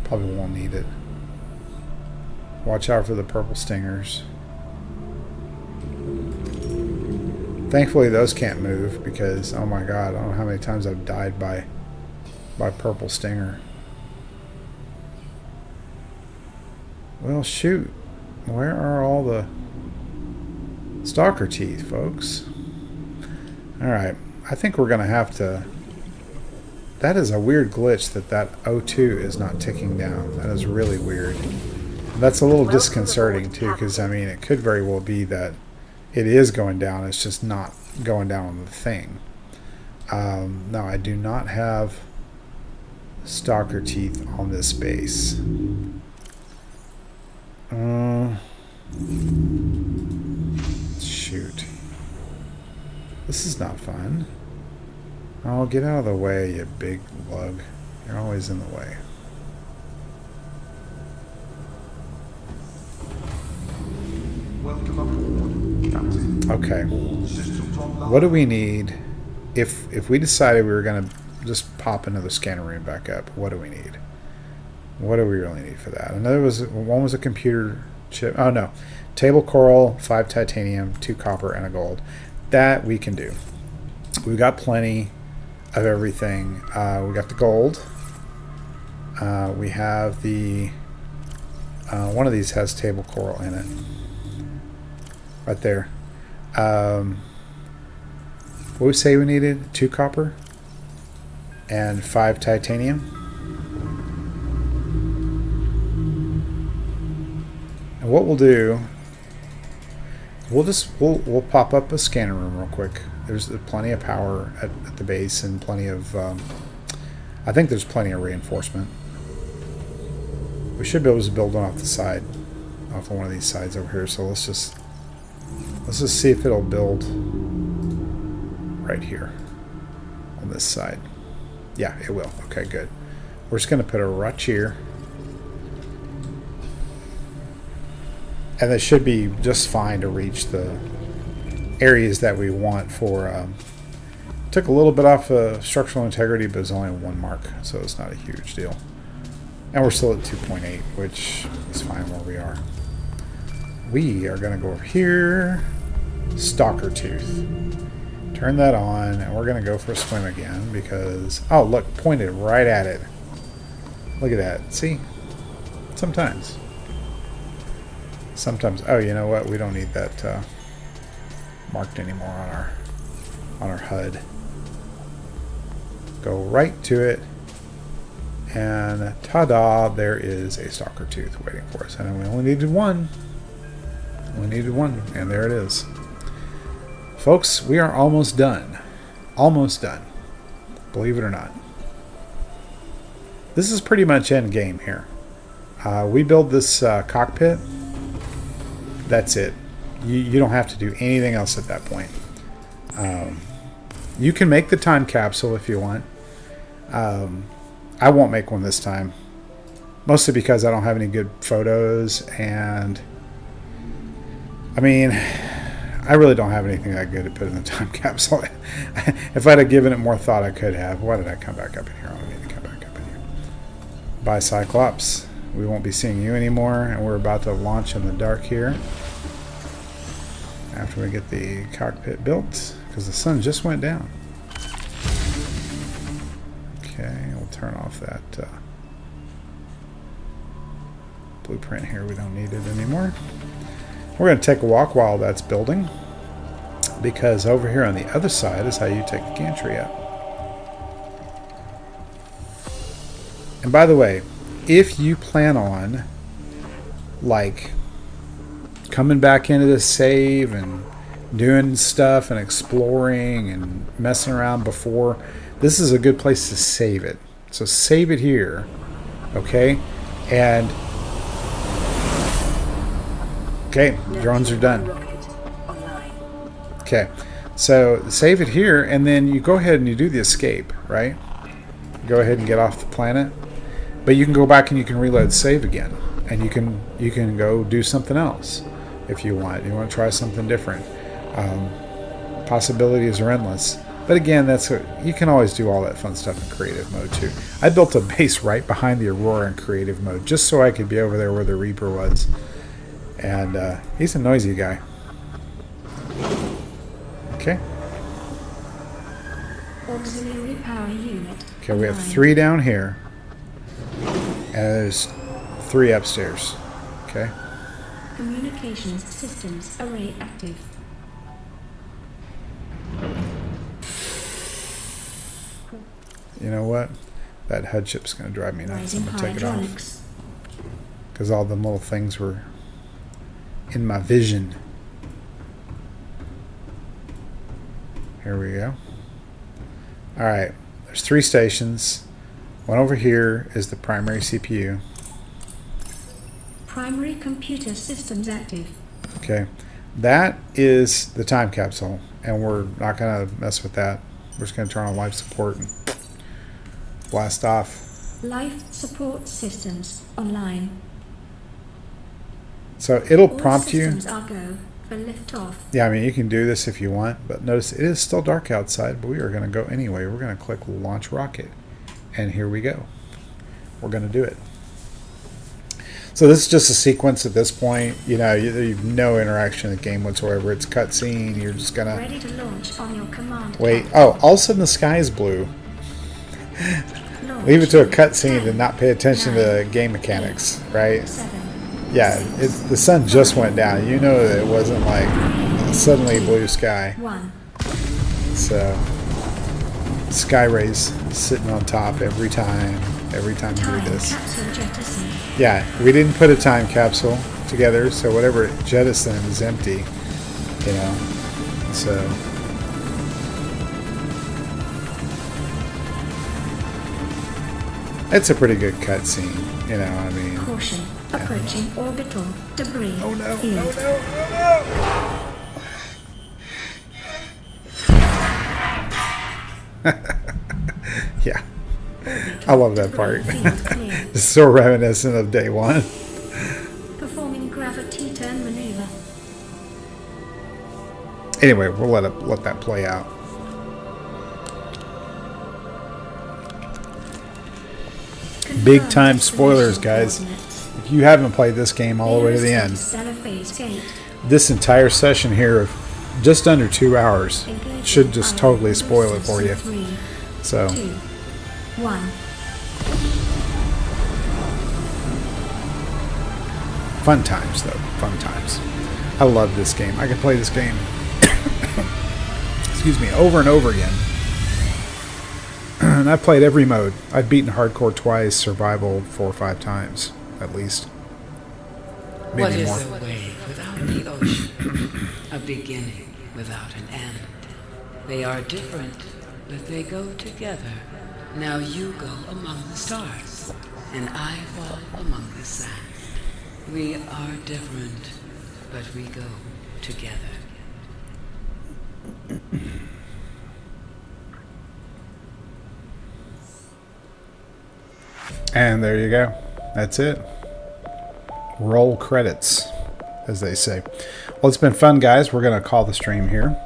Probably won't need it. Watch out for the purple stingers. Thankfully those can't move because, oh my god, I don't know how many times I've died by purple stinger. Well, shoot. Where are all the stalker teeth, folks? Alright. I think we're going to have to... That is a weird glitch that O2 is not ticking down. That is really weird. That's a little disconcerting, too, because, I mean, it could very well be that it is going down. It's just not going down on the thing. No, I do not have stalker teeth on this base. Shoot. This is not fun. Oh, get out of the way, you big lug. You're always in the way. Welcome aboard, Captain. Okay. Systems online. What do we need? If we decided we were going to just pop another scanner room back up, what do we need? What do we really need for that? Another one was a computer chip. Oh no, table coral, 5 titanium, 2 copper, and a gold. That we can do. We've got plenty of everything. We got the gold. We have the one of these has table coral in it. Right there. What we say we needed? 2 copper and 5 titanium. And what we'll do, we'll pop up a scanner room real quick. There's plenty of power at the base and plenty of I think there's plenty of reinforcement. We should be able to build one off the side, off of one of these sides over here. So let's just see if it'll build right here on this side. Yeah, it will. Okay, good. We're just going to put a rutch here. And it should be just fine to reach the areas that we want for... took a little bit off structural integrity, but it's only 1 mark, so it's not a huge deal. And we're still at 2.8, which is fine where we are. We are going to go over here. Stalker Tooth. Turn that on, and we're going to go for a swim again because... Oh, look, pointed right at it. Look at that. See? Sometimes. Oh, you know what? We don't need that marked anymore on our HUD. Go right to it, and ta-da! There is a Stalker Tooth waiting for us. And we only needed 1. And there it is. Folks, we are almost done. Almost done. Believe it or not. This is pretty much end game here. We build this cockpit. That's it. You don't have to do anything else at that point. You can make the time capsule if you want. I won't make one this time. Mostly because I don't have any good photos, and I mean, I really don't have anything that good to put in the time capsule. If I'd have given it more thought, I could have. Why did I come back up in here? I don't need to come back up in here. Bye, Cyclops. We won't be seeing you anymore, and we're about to launch in the dark here. After we get the cockpit built, because the sun just went down. Okay, we'll turn off that blueprint here. We don't need it anymore. We're going to take a walk while that's building, because over here on the other side is how you take the gantry up. And by the way, if you plan on like coming back into this save and doing stuff and exploring and messing around before, this is a good place to save it. So save it here, okay? And okay, drones are done. Okay, so save it here, and then you go ahead and you do the escape, right? Go ahead and get off the planet, but you can go back and you can reload save again, and you can go do something else if you want. You want to try something different. Possibilities are endless. But again, you can always do all that fun stuff in creative mode too. I built a base right behind the Aurora in creative mode just so I could be over there where the Reaper was. And he's a noisy guy. Okay. Auxiliary power unit. Okay, we have 3 down here. And there's 3 upstairs. Okay. Communications systems array active. You know what? That HUD chip's going to drive me nuts. I'm going to take it off. Because all the little things were in my vision. Here we go. Alright. There's 3 stations. One over here is the primary CPU. Primary computer systems active. Okay. That is the time capsule. And we're not going to mess with that. We're just going to turn on life support and blast off. Life support systems online. So it'll All prompt you. systems are go for liftoff. Yeah, I mean, you can do this if you want, but notice it is still dark outside, but we are going to go anyway. We're going to click launch rocket, and here we go. We're going to do it. So this is just a sequence at this point. You know, you've no interaction in the game whatsoever. It's cutscene. You're just gonna Ready to launch on your command. wait. Oh, all of a sudden the sky is blue. Launch. Leave it to a cutscene 10, and not pay attention 9, to game mechanics, right? 7. Yeah, the sun just went down. You know that it wasn't like suddenly blue sky. 1. So sky rays sitting on top every time you do Time this. capsule jettison. Yeah, we didn't put a time capsule together, so whatever it jettisoned is empty. You know, so it's a pretty good cutscene. You know, I mean. Caution. Approaching orbital debris. Oh no! Field. Oh no! Oh no! Yeah, I love that part. Field clear. It's so reminiscent of day one. Performing gravity turn maneuver. Anyway, we'll let that play out. Big Confirm time destination spoilers, guys. coordinates. If you haven't played this game all the way to the end, Stellar phase gate. this entire session here of just under 2 hours Engaging should just ion totally spoil it resistance for in you. 3, So 2, 1. fun times, though. Fun times. I love this game. I could play this game, excuse me, over and over again. And I've played every mode. I've beaten hardcore twice, survival 4 or 5 times, at least. What Maybe is more. a wave without the ocean? A beginning without an end. They are different, but they go together. Now you go among the stars, and I fall among the sand. We are different, but we go together. And there you go. That's it. Roll credits, as they say. Well, it's been fun, guys. We're going to call the stream here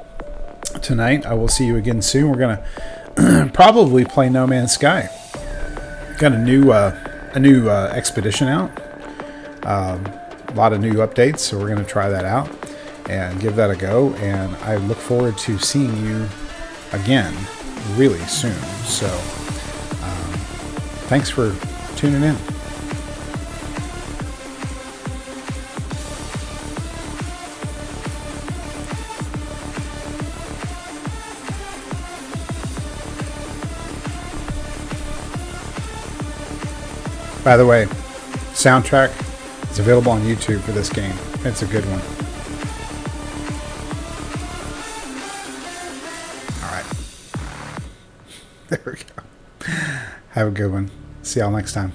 tonight. I will see you again soon. We're going to probably play No Man's Sky. Got a new expedition out. A lot of new updates, so we're going to try that out and give that a go. And I look forward to seeing you again really soon. So thanks for tuning in. By the way, soundtrack is available on YouTube for this game. It's a good one. All right. There we go. Have a good one. See y'all next time.